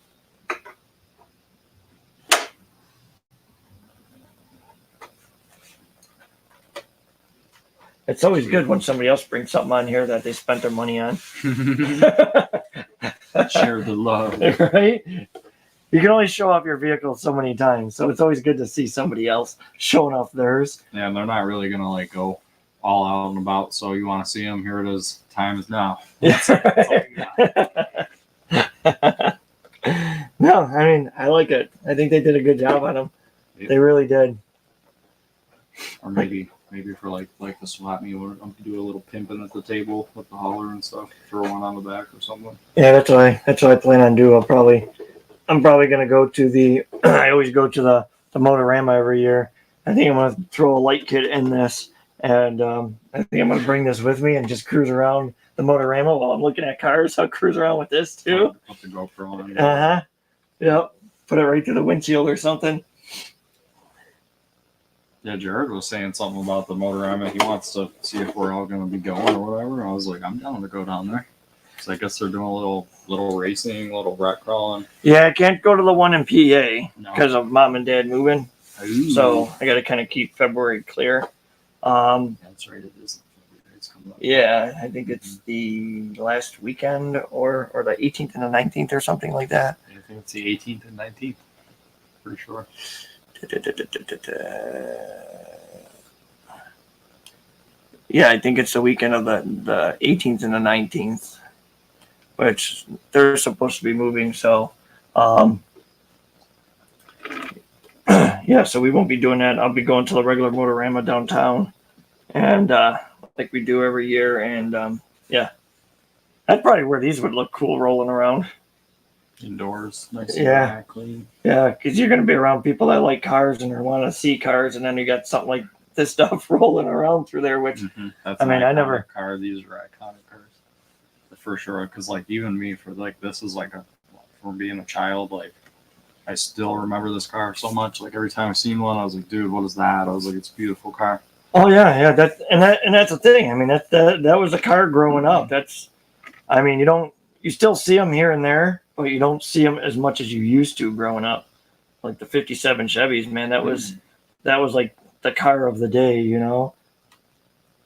It's always good when somebody else brings something on here that they spent their money on. Share the love. Right? You can only show off your vehicle so many times, so it's always good to see somebody else showing off theirs. Yeah, and they're not really going to like go all out and about, so you want to see them, here it is. Time is now. That's all you got. No, I mean, I like it. I think they did a good job on them. Yep. They really did. Or maybe for like the swap meet, we do a little pimping at the table with the hauler and stuff. Throw one on the back or something. Yeah, that's what I plan on doing. I'm probably gonna go to the. I always go to the Motorama every year. I think I'm gonna throw a light kit in this, and I think I'm gonna bring this with me and just cruise around the Motorama while I'm looking at cars. I'll cruise around with this too. Put the GoPro on. Yep. Put it right through the windshield or something. Yeah, Jared was saying something about the Motorama. He wants to see if we're all going to be going or whatever. I was like, I'm down to go down there. So I guess they're doing a little racing, a little wrack crawling. Yeah, I can't go to the one in PA because of mom and dad moving. Ooh. So I got to kind of keep February clear. That's right, it is. It's coming up. Yeah, I think it's the last weekend or the 18th and the 19th or something like that. I think it's the 18th and 19th, for sure. Yeah, I think it's the weekend of the 18th and the 19th, which they're supposed to be moving. So, yeah, so we won't be doing that. I'll be going to the regular Motorama downtown, and like we do every year. And yeah, that's probably where these would look cool rolling around. Indoors, nice and clean. Yeah, because you're going to be around people that like cars and want to see cars, and then you got something like this stuff rolling around through there. Which That's I mean, I never car. These are iconic cars for sure. Because like even me, for like this is like for being a child, like I still remember this car so much. Like every time I seen one, I was like, dude, what is that? I was like, it's a beautiful car. Oh yeah, that's the thing. I mean, that was a car growing up. That's, I mean, you still see them here and there, but you don't see them as much as you used to growing up. Like the '57 Chevys, man, that was like the car of the day, you know.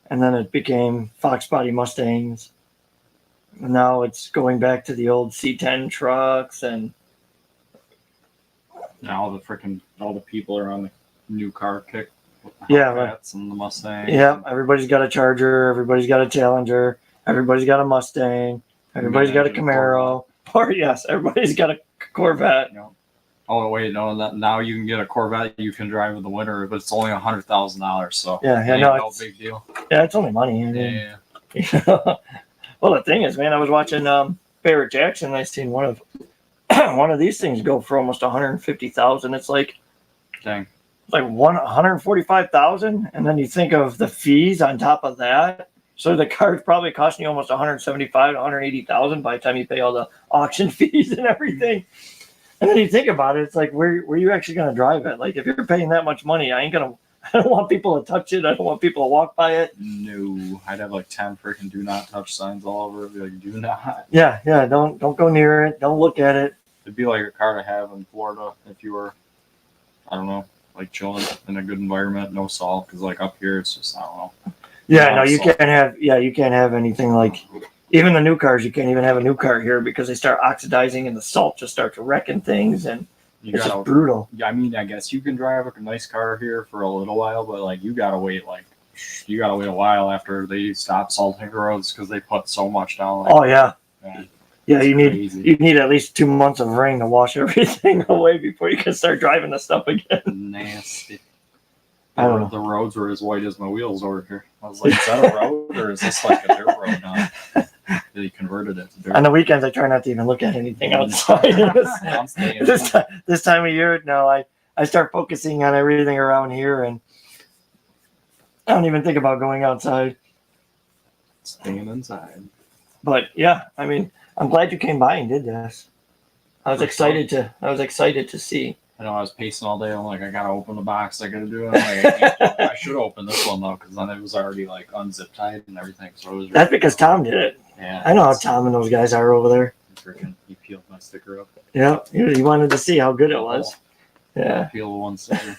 And then it became Fox body Mustangs. And now it's going back to the old C10 trucks, and Now all the people are on the new car kick with the Yeah, Hellcats and the Mustang. Yeah, everybody's got a Charger, everybody's got a Challenger, everybody's got a Mustang, everybody's got a Camaro, or yes, everybody's got a Corvette. You know. Oh wait, no! Now you can get a Corvette you can drive in the winter, but it's only $100,000. So no big deal. Yeah, it's only money. I mean, yeah. Well, the thing is, man, I was watching Barrett Jackson, and I seen one of one of these things go for almost 150,000. It's like, dang, it's like 145,000, and then you think of the fees on top of that. So the car's probably costing you almost 175 to 180,000 by the time you pay all the auction fees and everything. And then you think about it, it's like, where are you actually going to drive it? Like, if you're paying that much money, I don't want people to touch it. I don't want people to walk by it. No, I'd have like 10 freaking do not touch signs all over it. Be like, do not. Yeah, don't go near it. Don't look at it. It'd be like a car to have in Florida if you were, I don't know, like chilling in a good environment, no salt. Because like up here, it's just, I don't know. Yeah, no, you can't have anything like. Even the new cars, you can't even have a new car here because they start oxidizing and the salt just starts wrecking things, and it's just brutal. Yeah, I mean, I guess you can drive a nice car here for a little while, but like you gotta wait a while after they stop salting roads because they put so much down. Like, oh yeah, you crazy. need at least 2 months of rain to wash everything away before you can start driving the stuff again. Nasty. I don't know. The roads were as white as my wheels over here. I was like, is that a road or is this like a dirt road now? They converted it to dirt. On the weekends, I try not to even look at anything outside. this time of year, no, I start focusing on everything around here, and I don't even think about going outside. Staying inside. But yeah, I mean, I'm glad you came by and did this. I was excited to see. I know I was pacing all day. I'm like, I gotta open the box. I gotta do it. Like, I should open this one though, because then it was already like unzip tied and everything. So it was. That's because Tom did it. Yeah. I know how Tom and those guys are over there. Freaking, he peeled my sticker up. Yeah, he wanted to see how good it was. Yeah. Peel one sticker.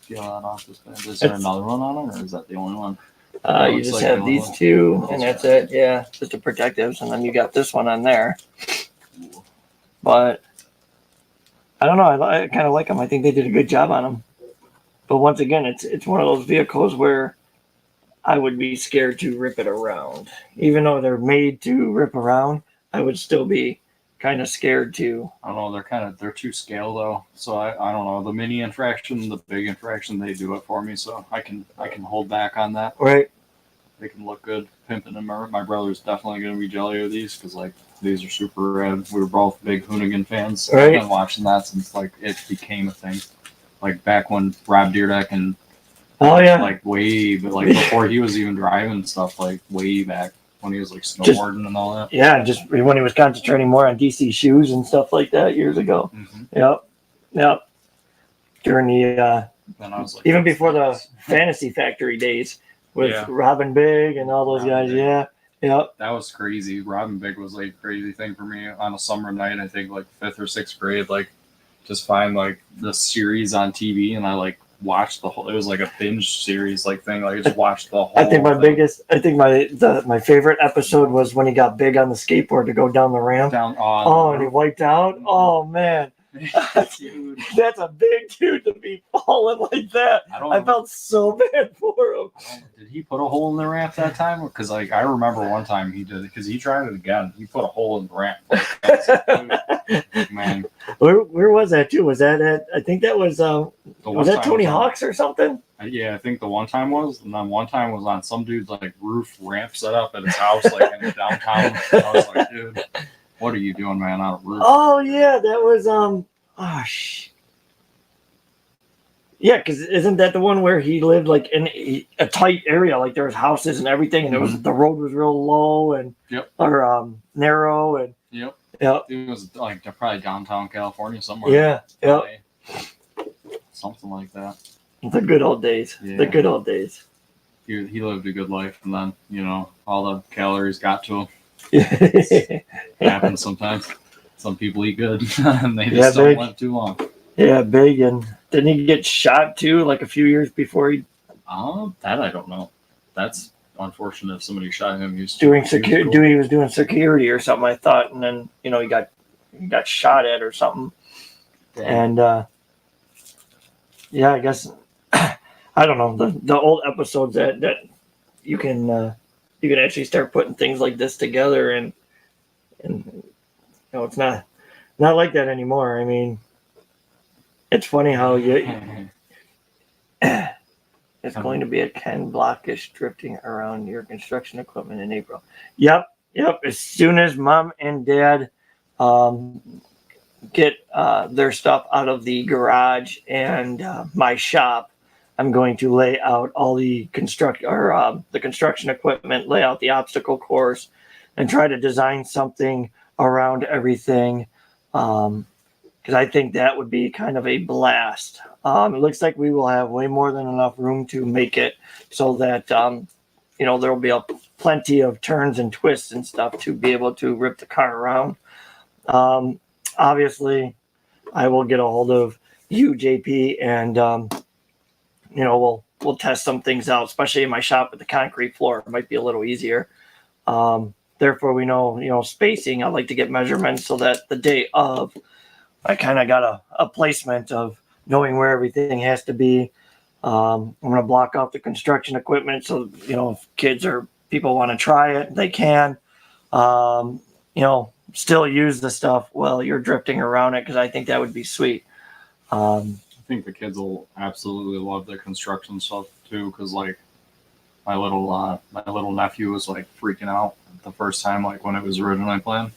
Peel that off this band. Is there another one on it, or is that the only one? You just have these two, and that's it. Yeah, just the protectives, and then you got this one on there. But I don't know. I kind of like them. I think they did a good job on them. But once again, it's one of those vehicles where I would be scared to rip it around. Even though they're made to rip around, I would still be kind of scared to. I don't know. They're too scale though. So I don't know. The mini infraction, the big infraction, they do it for me. So I can hold back on that. Right. They can look good pimping them. My brother's definitely going to be jelly of these because like these are super rad. We were both big Hoonigan fans. Right. I've been watching that since like it became a thing. Like back when Rob Deerdeck and like way, but like before he was even driving and stuff, like way back when he was like snowboarding and all that. Yeah, just when he was concentrating more on DC shoes and stuff like that years ago. Mm-hmm. Yep. During the then I was like, even before the Fantasy Factory days with Robin Big and all those guys. Yeah. Yep. That was crazy. Robin Big was like a crazy thing for me on a summer night. I think like 5th or 6th grade, like just find like the series on TV and I like watched the whole. It was like a binge series like thing. Like I just watched the whole. I think my favorite episode was when he got big on the skateboard to go down the ramp. And he wiped out. Oh man. Dude. That's a big dude to be falling like that. I felt so bad for him. Did he put a hole in the ramp that time? Because like I remember one time he did it because he tried it again. He put a hole in the ramp. Like, man, where was that too? Was that at? I think that was that Tony Hawk's or something? Yeah, I think the one time was, and then one time was on some dude's like roof ramp set up at his house, like in downtown. I was like, dude. What are you doing, man? On a roof? Oh yeah, that was yeah, because isn't that the one where he lived like in a tight area, like there was houses and everything, and it was the road was real low and or narrow and it was like probably downtown California somewhere. Yeah, something like that. The good old days. Yeah. The good old days. He lived a good life, and then all the calories got to him. It happens sometimes. Some people eat good and they just don't live too long. Yeah, big. And didn't he get shot too, like a few years before he? That I don't know. That's unfortunate. If somebody shot him, he was doing security. He was doing security or something. I thought, and then he got shot at or something. And yeah, I guess I don't know the old episodes that you can actually start putting things like this together, and you know, it's not like that anymore. I mean, it's funny how it's going to be a Ken Blockish drifting around your construction equipment in April. Yep. As soon as Mom and Dad get their stuff out of the garage and my shop, I'm going to lay out all the construction equipment, lay out the obstacle course, and try to design something around everything. Because I think that would be kind of a blast. It looks like we will have way more than enough room to make it so that you know, there will be plenty of turns and twists and stuff to be able to rip the car around. Obviously, I will get a hold of you, JP, and you know, we'll test some things out, especially in my shop with the concrete floor. It might be a little easier. Therefore, we know, you know, spacing. I like to get measurements so that the day of, I kind of got a placement of knowing where everything has to be. I'm going to block off the construction equipment so, you know, if kids or people want to try it, they can. You know, still use the stuff while you're drifting around it, because I think that would be sweet. I think the kids will absolutely love the construction stuff too, because like my little nephew was like freaking out the first time, like when it was originally planned.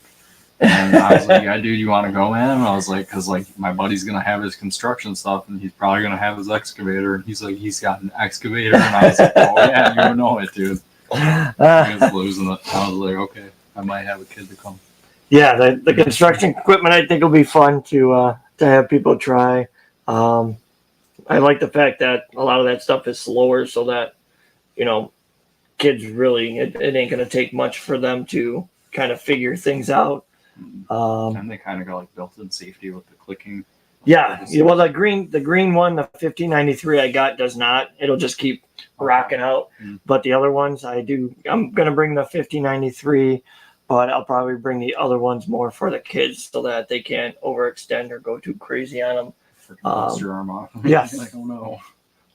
And I was like, yeah, dude, you want to go, man? And I was like, because like my buddy's going to have his construction stuff and he's probably going to have his excavator. And he's like, he's got an excavator. And I was like, oh, yeah, you know it, dude. I was losing it. I was like, okay, I might have a kid to come. Yeah, the construction equipment, I think, will be fun to have people try. I like the fact that a lot of that stuff is slower so that, you know, kids really, it ain't going to take much for them to kind of figure things out. And they kind of got like built-in safety with the clicking. Yeah, well, the green one, the 1593 I got does not. It'll just keep rocking out. But the other ones I do. I'm gonna bring the 1593, but I'll probably bring the other ones more for the kids so that they can't overextend or go too crazy on them. Bust your arm off. Yes. Like, oh no.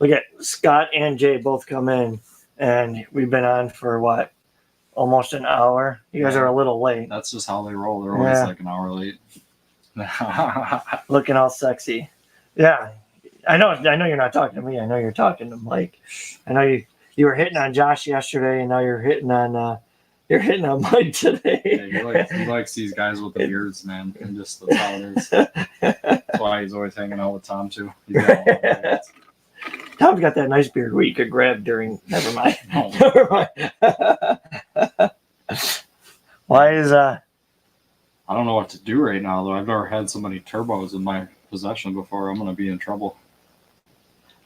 Look at Scott and Jay both come in, and we've been on for what? Almost an hour. You guys are a little late. That's just how they roll. They're always like an hour late. Looking all sexy. Yeah. I know you're not talking to me. I know you're talking to Mike. I know you were hitting on Josh yesterday, and now you're hitting on Mike today. Yeah, he likes these guys with the beards, man. And just that's how it is. That's why he's always hanging out with Tom too. Tom's got that nice beard we could grab during. Never mind. Oh. Never mind. Why is I don't know what to do right now though. I've never had so many turbos in my possession before. I'm gonna be in trouble.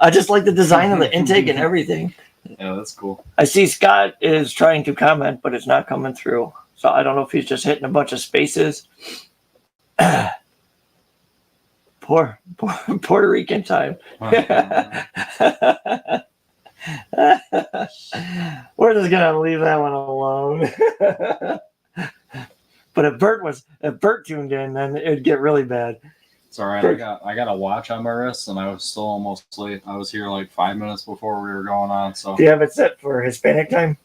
I just like the design of the intake and everything. Yeah, that's cool. I see Scott is trying to comment, but it's not coming through. So I don't know if he's just hitting a bunch of spaces. Poor Puerto Rican time. We're just gonna leave that one alone. But if Bert tuned in, then it'd get really bad. It's all right. I got a watch on my wrist, and I was still almost late. I was here like 5 minutes before we were going on. So do you have it set for Hispanic time?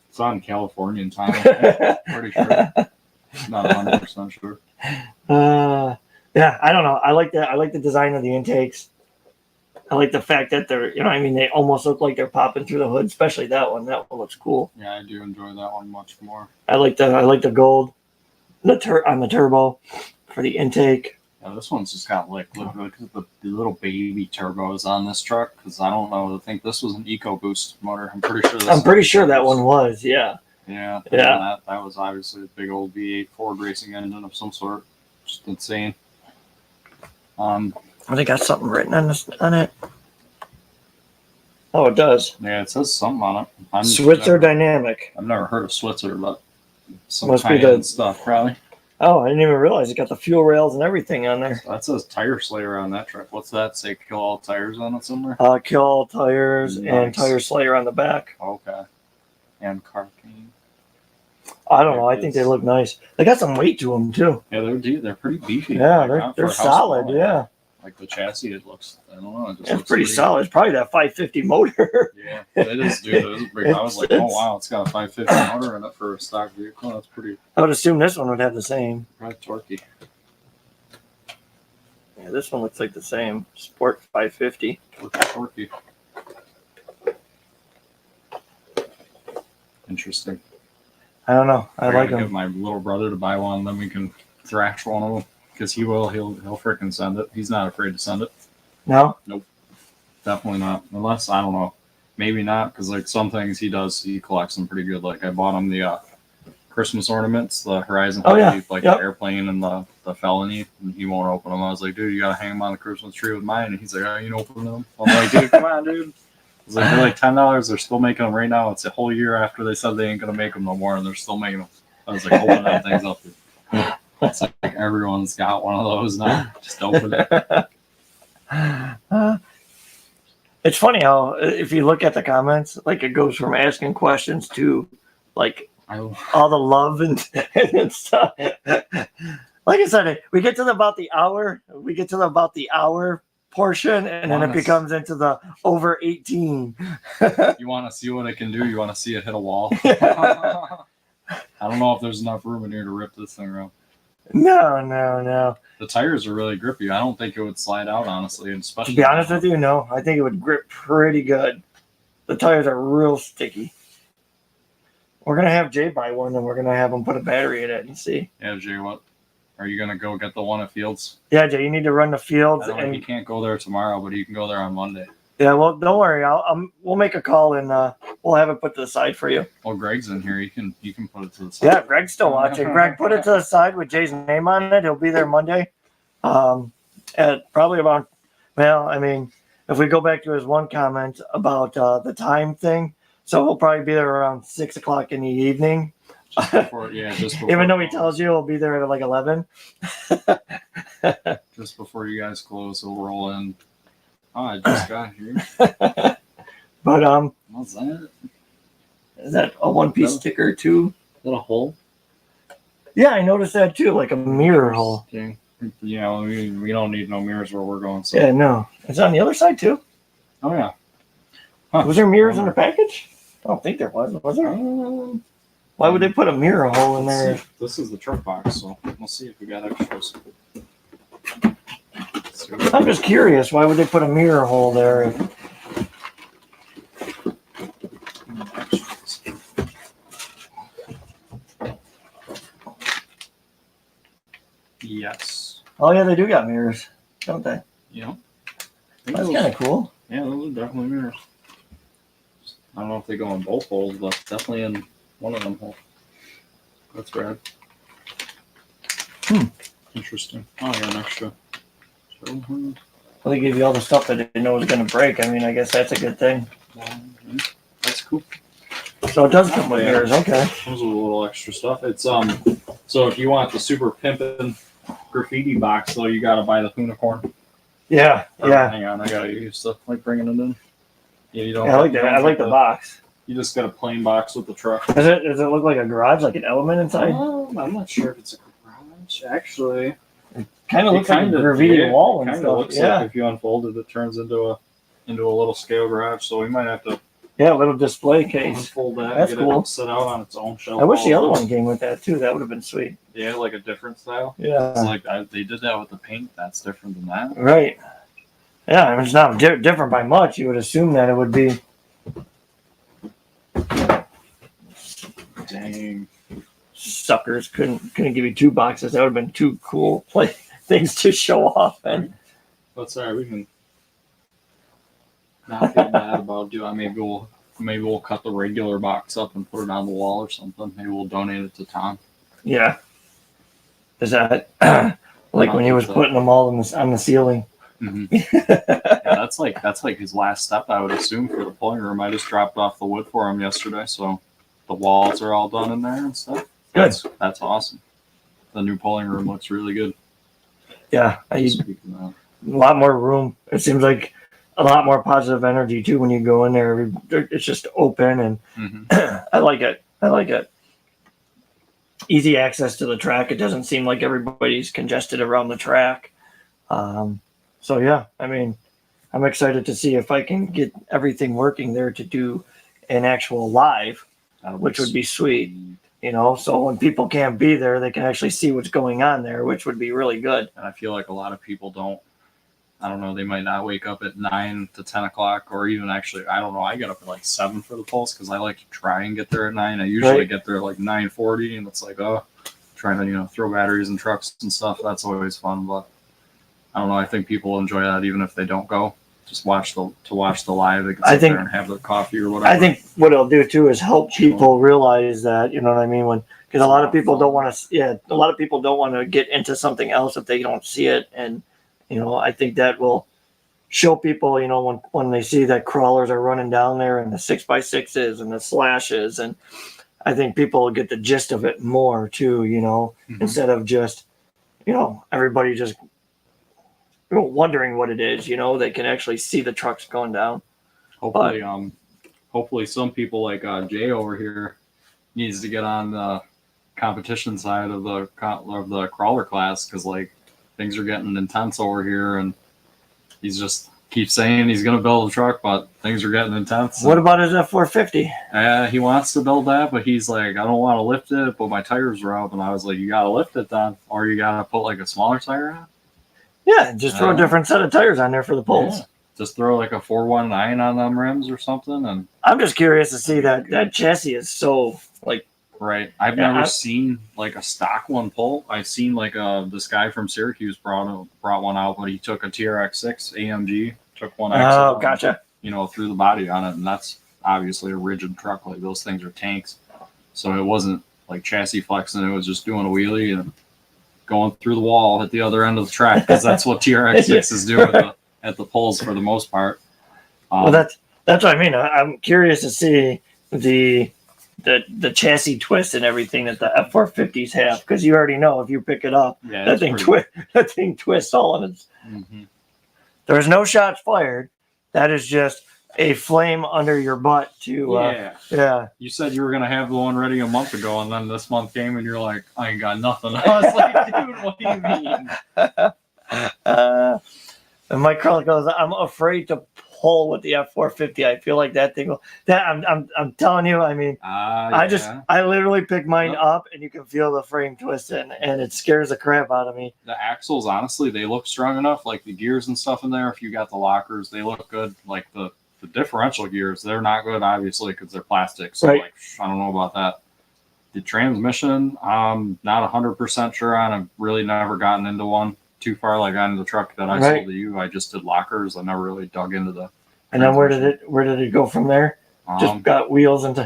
It's on Californian time. Pretty sure. Not 100% sure. Yeah, I don't know. I like that. I like the design of the intakes. I like the fact that they're, you know, I mean, they almost look like they're popping through the hood, especially that one. That one looks cool. Yeah, I do enjoy that one much more. I like the gold, on the turbo for the intake. Yeah, this one's just got look at the little baby turbos on this truck, because I don't know. I think this was an EcoBoost motor. I'm pretty sure that one was. Yeah. Yeah. Yeah. That was obviously a big old V8 Ford racing engine of some sort. Just insane. They got something written on it. Oh, it does. Yeah, it says something on it. Switzer Dynamic. I've never heard of Switzer, but some Must be high-end stuff, probably. Oh, I didn't even realize it got the fuel rails and everything on there. That says Tire Slayer on that truck. What's that say? Kill All Tires on it somewhere? Kill All Tires and Tire Slayer on the back. Okay. And Carcane. I don't know. I think they look nice. They got some weight to them too. Yeah, they're pretty beefy. Yeah, Like, they're for how solid. small, Yeah, like the chassis, it looks. I don't know. It just it's looks pretty solid. It's probably that 550 motor. Yeah, it is, dude. It is big. I was like, oh wow, it's got a 550 motor in it for a stock vehicle. That's pretty. I would assume this one would have the same. Probably torquey. Yeah, this one looks like the same. Sport 550. Torquey. Interesting. I don't know. I like Get them. my little brother to buy one, then we can thrash one of them because he will. He'll freaking send it. He's not afraid to send it. No. Definitely not. Unless I don't know. Maybe not because like some things he does, he collects them pretty good. Like I bought him the Christmas ornaments, the Horizon, Oh, yeah. like Yep. the airplane and the felony, and he won't open them. I was like, dude, you gotta hang them on the Christmas tree with mine, and he's like, oh, you don't open them. I'm like, dude, come on, dude. I was like, they're like $10. They're still making them right now. It's a whole year after they said they ain't gonna make them no more, and they're still making them. I was like, open them things up. Dude. It's like everyone's got one of those now. Just open it. It's funny how if you look at the comments, like it goes from asking questions to like all the love and stuff. Like I said, we get to about the hour. We get to about the hour portion, and then it becomes into the over 18. You want to see what it can do? You want to see it hit a wall? I don't know if there's enough room in here to rip this thing around. No. The tires are really grippy. I don't think it would slide out, honestly. And especially To be honest with you, no. I think it would grip pretty good. The tires are real sticky. We're gonna have Jay buy one, and we're gonna have him put a battery in it and see. Yeah, Jay, what? Are you gonna go get the one at Fields? Yeah, Jay, you need to run the fields, He can't go there tomorrow, but he can go there on Monday. yeah. Well, don't worry. We'll make a call and we'll have it put to the side for you. Well, Greg's in here. You can put it to the side. Yeah, Greg's still watching. Greg, put it to the side with Jay's name on it. He'll be there Monday. At probably about. Well, I mean, if we go back to his one comment about the time thing, so he'll probably be there around 6 o'clock in the evening. Just before. Even though he tells you he'll be there at like 11. Just before you guys close, he'll roll in. Oh, I just got here. But What's that? is that a one-piece sticker too? Is that a hole? Yeah, I noticed that too, like a mirror hole. Okay. Yeah, we don't need no mirrors where we're going. So. Yeah, no, it's on the other side too. Oh yeah. Huh. Was there mirrors in the package? I don't think there was. Was there? Why would they put a mirror hole in there? This is the truck box, so we'll see if we got extras. I'm just curious. Why would they put a mirror hole there? Yes. Oh yeah, they do got mirrors, don't they? Yeah. That's kind of cool. Yeah, those are definitely mirrors. I don't know if they go in both holes, but definitely in one of them holes. That's rad. Interesting. Oh, I got an extra. Well, they give you all the stuff that they know is going to break. I mean, I guess that's a good thing. That's cool. So it does come with mirrors. Okay. There's a little extra stuff. It's So if you want the super pimpin' graffiti box, though, you got to buy the HOONICORN. Yeah. Yeah. Hang on, I got to use stuff like bringing it in. Yeah, you don't. I like that. I like the box. You just got a plain box with the truck. Does it look like a garage, like an element inside? I'm not sure if it's a garage. Actually, Kind of looks like a graffiti wall and Kind of stuff. looks Yeah. like if you unfold it, it turns into a little scale garage. So we might have to Yeah, a little display case. unfold that. That's and cool. It set out on its own shelf. I wish the other one came with that too. That would have been sweet. Yeah, like a different style. It's Yeah. like they did that with the paint. That's different than that. Right. Yeah, I mean, it's not different by much. You would assume that it would be. Dang. Suckers couldn't give you two boxes. That would have been two cool things to show off. And That's all right. We can not feel bad about doing. Maybe we'll cut the regular box up and put it on the wall or something. Maybe we'll donate it to Tom. yeah, is that like when he was putting them all on the ceiling? Mm-hmm. Yeah, that's like his last step, I would assume, for the polling room. I just dropped off the wood for him yesterday, so the walls are all done in there and stuff. Good. That's awesome. The new polling room looks really good. Yeah, Speaking of a lot more room. It seems like a lot more positive energy too when you go in there. It's just open and that. I like it. I like it. easy access to the track. It doesn't seem like everybody's congested around the track. So yeah, I mean, I'm excited to see if I can get everything working there to do an actual live, which would be sweet. You know, so when people can't be there, they can actually see what's going on there, which would be really good. And I feel like a lot of people don't. I don't know. They might not wake up at 9 to 10 o'clock, or even actually, I don't know. I get up at like 7 for the pulse because I like to try and get there at 9. I usually get there at like 9:40, and it's like, trying to throw batteries in trucks and stuff. That's always fun, but I don't know. I think people enjoy that even if they don't go. Just watch the live. They can sit there and have their coffee or whatever. I think what it'll do too is help people realize that, you know what I mean, because a lot of people don't want to. Yeah, a lot of people don't want to get into something else if they don't see it, and I think that will show people, when they see that crawlers are running down there and the 6x6s and the slashes, and I think people will get the gist of it more too, instead of just, everybody just wondering what it is, they can actually see the trucks going down. Hopefully some people like Jay over here needs to get on the competition side of the crawler class, because like things are getting intense over here, and he's just keeps saying he's going to build a truck, but things are getting intense. What about his F450? He wants to build that, but he's like, I don't want to lift it, but my tires are up. And I was like, you got to lift it then, or you got to put like a smaller tire on. Yeah, just throw a different set of tires on there for the pulls. Yeah. Just throw like a 419 on them rims or something. And I'm just curious to see that chassis is so like. Right. I've never seen like a stock one pull. I've seen like this guy from Syracuse brought one out, but he took a TRX6 AMG, took one axle. Oh, gotcha. Threw the body on it, and that's obviously a rigid truck. Like those things are tanks. So it wasn't like chassis flexing. It was just doing a wheelie and going through the wall at the other end of the track, because that's what TRX6 is doing at the pulls for the most part. Well, that's what I mean. I'm curious to see the chassis twist and everything that the F450s have, because you already know if you pick it up, that thing twists all of it. Mm-hmm. There's no shots fired. That is just a flame under your butt to yeah. You said you were gonna have the one ready a month ago, and then this month came and you're like, I ain't got nothing. I was like, dude, what do you mean? And Mike Carl goes, I'm afraid to pull with the F450. I feel like that thing will. I'm telling you. I mean, I literally pick mine up, and you can feel the frame twisting, and it scares the crap out of me. The axles, honestly, they look strong enough. Like the gears and stuff in there, if you got the lockers, they look good. Like the differential gears, they're not good, obviously, because they're plastic. So like, I don't know about that. The transmission, I'm not 100% sure on. I've really never gotten into one too far, like on the truck that I sold to you. I just did lockers. I never really dug into the. And then where did it go from there? Just got wheels and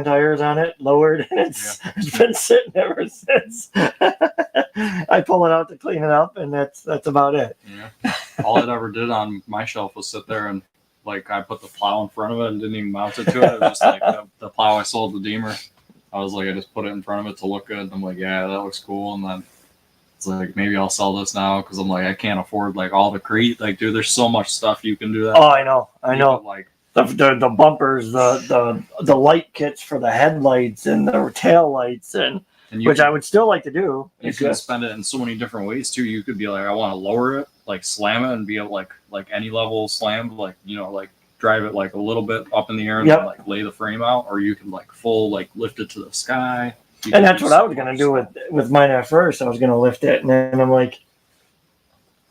tires on it, lowered, and it's been sitting ever since. I pull it out to clean it up, and that's about it. Yeah. All it ever did on my shelf was sit there, and like I put the plow in front of it and didn't even mount it to it. It was just like the plow I sold to Deemer. I was like, I just put it in front of it to look good. And I'm like, yeah, that looks cool. And then it's like, maybe I'll sell this now, because I'm like, I can't afford like all the Crete. Like, dude, there's so much stuff you can do that. Oh, I know. Like the bumpers, the light kits for the headlights and the tail lights, and which I would still like to do. You can spend it in so many different ways too. You could be like, I want to lower it, like slam it, and be able like any level slammed, like like drive it like a little bit up in the air and then like lay the frame out, or you can like full like lift it to the sky. And that's what I was gonna do with mine at first. I was gonna lift it, and then I'm like,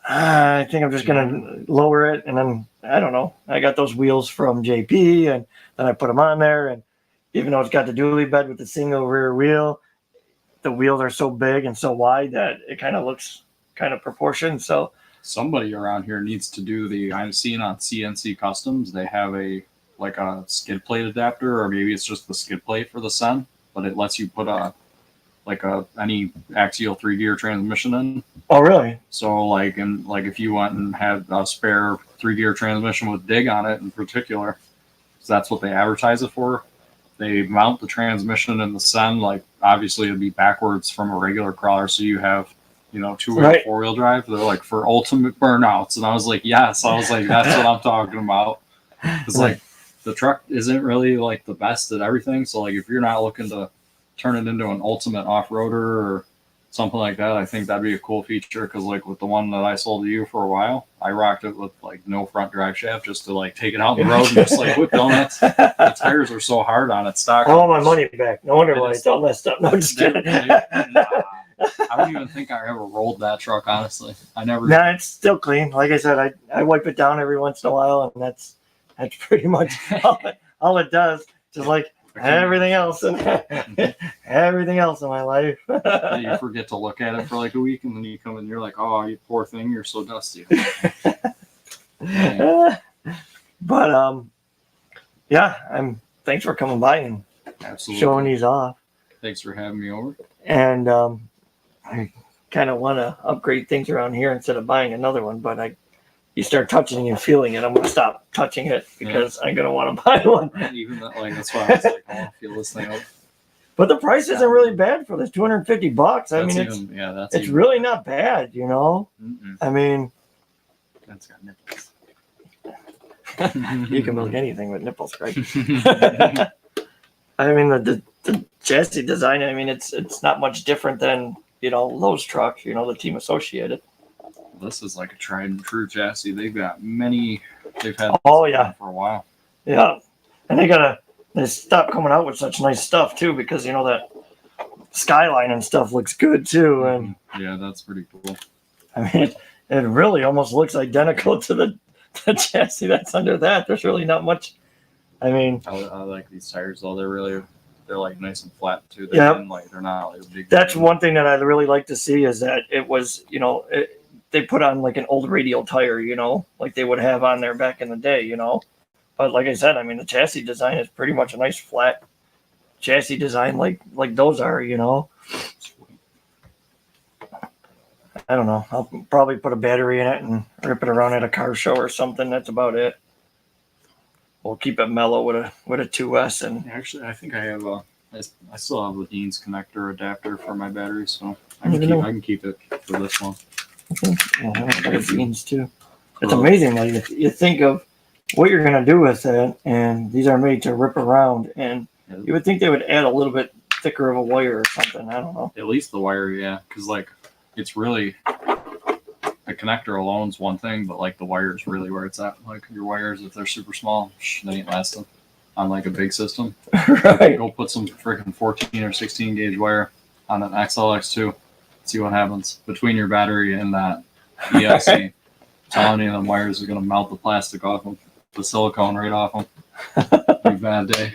I think I'm just gonna lower it, and then I don't know. I got those wheels from JP, and then I put them on there, and even though it's got the dually bed with the single rear wheel, the wheels are so big and so wide that it kind of looks kind of proportioned. So somebody around here needs to do I'm seeing on CNC Customs, they have a skid plate adapter, or maybe it's just the skid plate for the Sen, but it lets you put any axial 3-gear transmission in. Oh, really? So if you went and had a spare 3-gear transmission with dig on it in particular, so that's what they advertise it for. They mount the transmission in the Sen, like obviously it'd be backwards from a regular crawler, so you have 2-wheel, 4-wheel drive. They're like for ultimate burnouts, and I was like, yes. I was like, that's what I'm talking about. It's like the truck isn't really like the best at everything. So like if you're not looking to turn it into an ultimate off-roader or something like that, I think that'd be a cool feature. Because like with the one that I sold to you for a while, I rocked it with like no front drive shaft just to like take it out on the road and just like whip donuts. The tires were so hard on it stock. I want my money back. No wonder why it's all messed up. No, just kidding. I don't even think I ever rolled that truck, honestly. I never. No, it's still clean. Like I said, I wipe it down every once in a while, and that's pretty much all it does. Just like everything else and everything else in my life. You forget to look at it for like a week, and then you come in and you're like, oh, you poor thing, you're so dusty. But yeah, thanks for coming by and Absolutely. showing these off. Thanks for having me over. And I kind of want to upgrade things around here instead of buying another one, but you start touching and feeling it, I'm gonna stop touching it because I'm gonna want to buy one. Even that, like that's why I was like, I want to feel this thing out. But the price isn't really bad for this, $250. I mean, it's really not bad, you know. Mm-mm. I mean, That's got nipples. you can milk anything with nipples, right? I mean, the chassis design. I mean, it's not much different than those trucks. The Team Associated. This is like a tried and true chassis. They've got many. They've had. Oh yeah. For a while. Yeah, and they stopped coming out with such nice stuff too, because that skyline and stuff looks good too. And yeah, that's pretty cool. I mean, it really almost looks identical to the chassis that's under that. There's really not much. I mean, I like these tires though. They're like nice and flat too. Yeah. They're not like big. That's one thing that I'd really like to see is that it was, they put on like an old radial tire, like they would have on there back in the day, But like I said, I mean, the chassis design is pretty much a nice flat chassis design, like those are, I don't know. I'll probably put a battery in it and rip it around at a car show or something. That's about it. We'll keep it mellow with a 2S. And Actually, I think I have I still have the Dean's connector adapter for my battery, so I You can know. keep it for this one. I think I beans too. It's amazing that you think of what you're going to do with it, and these are made to rip around, and you would think they would add a little bit thicker of a wire or something. I don't know. At least the wire, yeah, because like it's really the connector alone's one thing, but like the wire is really where it's at. Like your wires, if they're super small, they ain't lasting on like a big system. Right. Go put some freaking 14 or 16 gauge wire on an XLX2. See what happens between your battery and that ESC. Telling you, them wires are gonna melt the plastic off them, the silicone right off them. Big bad day.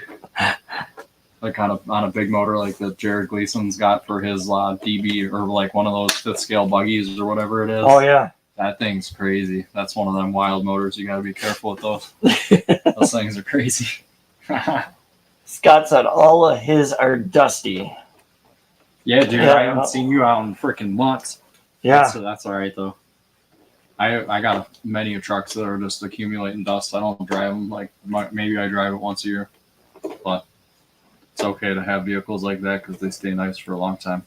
Like on a big motor like that Jared Gleason's got for his DB, or like one of those 5th scale buggies or whatever it is. Oh yeah. That thing's crazy. That's one of them wild motors. You got to be careful with those. Those things are crazy. Scott said all of his are dusty. Yeah, dude. Yeah, I haven't seen you out in freaking months. Yeah. So that's all right though. I got many trucks that are just accumulating dust. I don't drive them. Like maybe I drive it once a year, but it's okay to have vehicles like that because they stay nice for a long time.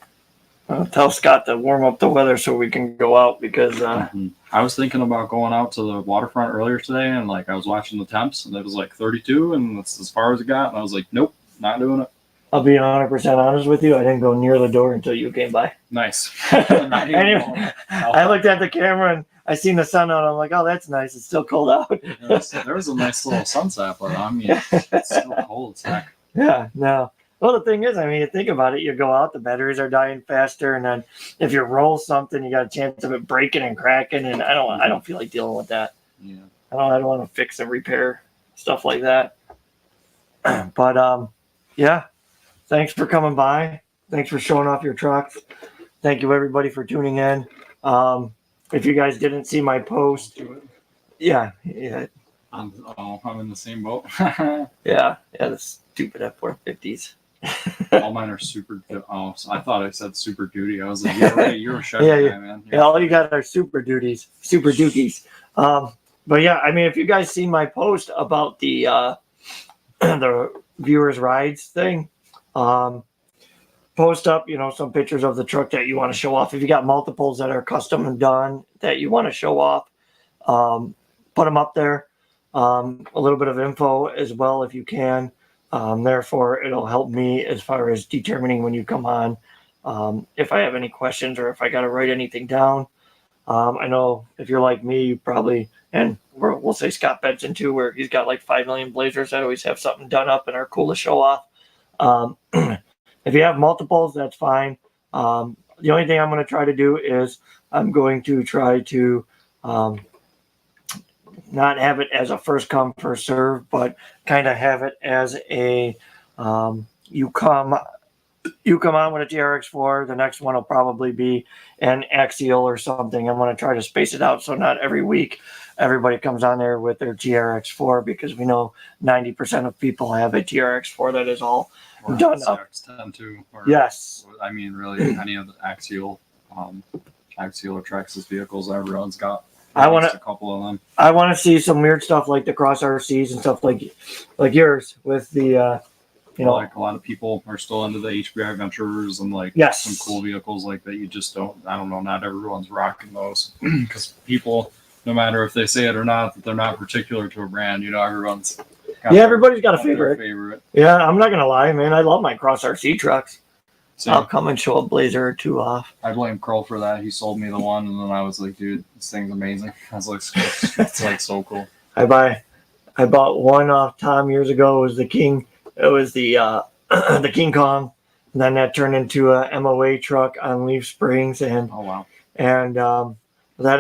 Tell Scott to warm up the weather so we can go out, because I was thinking about going out to the waterfront earlier today, and like I was watching the temps, and it was like 32, and that's as far as it got. And I was like, nope, not doing it. I'll be 100% honest with you. I didn't go near the door until you came by. Nice. Anyway, I looked at the camera and I seen the sun out. I'm like, oh, that's nice. It's still cold out. There was a nice little sunset, but I mean, it's still cold as heck. Yeah, no. Well, the thing is, I mean, you think about it, you go out, the batteries are dying faster, and then if you roll something, you got a chance of it breaking and cracking, and I don't feel like dealing with that. Yeah. I don't want to fix and repair stuff like that. But yeah, thanks for coming by. Thanks for showing off your trucks. Thank you everybody for tuning in. If you guys didn't see my post, yeah. I'm in the same boat. Yeah, the stupid F450s. All mine are super. Oh, I thought I said Super Duty. I was like, you're a Chevy guy, man. Yeah, all you got are Super Dookies. But yeah, I mean, if you guys see my post about the viewers rides thing, post up, some pictures of the truck that you want to show off. If you got multiples that are custom and done that you want to show off, put them up there. A little bit of info as well if you can. Therefore, it'll help me as far as determining when you come on. If I have any questions or if I got to write anything down. I know if you're like me, you probably, and we'll say Scott Benson too, where he's got like 5 million blazers that always have something done up and are cool to show off. If you have multiples, that's fine. The only thing I'm going to try to do is I'm going to try to not have it as a first come, first serve, but kind of have it as a you come on with a TRX4, the next one will probably be an Axial or something. I'm going to try to space it out so not every week everybody comes on there with their TRX4, because we know 90% of people have a TRX4 that is all Or done up. CX-10 too. Or, Yes. I mean, really, any of the Axial or Traxxas vehicles, everyone's got I at wanna- least a couple of them. I want to see some weird stuff like the Cross RCs and stuff like yours with the, Like a lot of people are still into the HBI Adventurers and like Yes. some cool vehicles like that. You just don't, I don't know, not everyone's rocking those because people, no matter if they say it or not, that they're not particular to a brand, everyone's got everybody's got a their favorite. Yeah, I'm not going to lie, man. I love my Cross RC trucks. So I'll come and show a blazer or two off. I blame Kroll for that. He sold me the one, and then I was like, dude, this thing's amazing. I was like, it's like so cool. I bought one off Tom years ago. It was the King. It was the the King Kong. And then that turned into a MOA truck on leaf springs, and Oh wow. then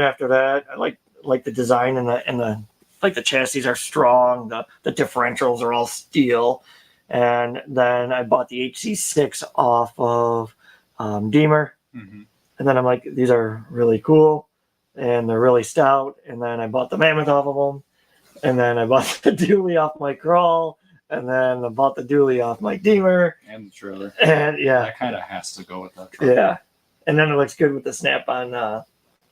after that, I like the design and the like the chassis are strong. The differentials are all steel. And then I bought the HC6 off of Deemer. Mm-hmm. And then I'm like, these are really cool and they're really stout. And then I bought the Mammoth off of them. And then I bought the dually off my Crawl. And then I bought the dually off my Deemer. And the trailer. And yeah. That kind of has to go with that truck. Yeah. And then it looks good with the snap-on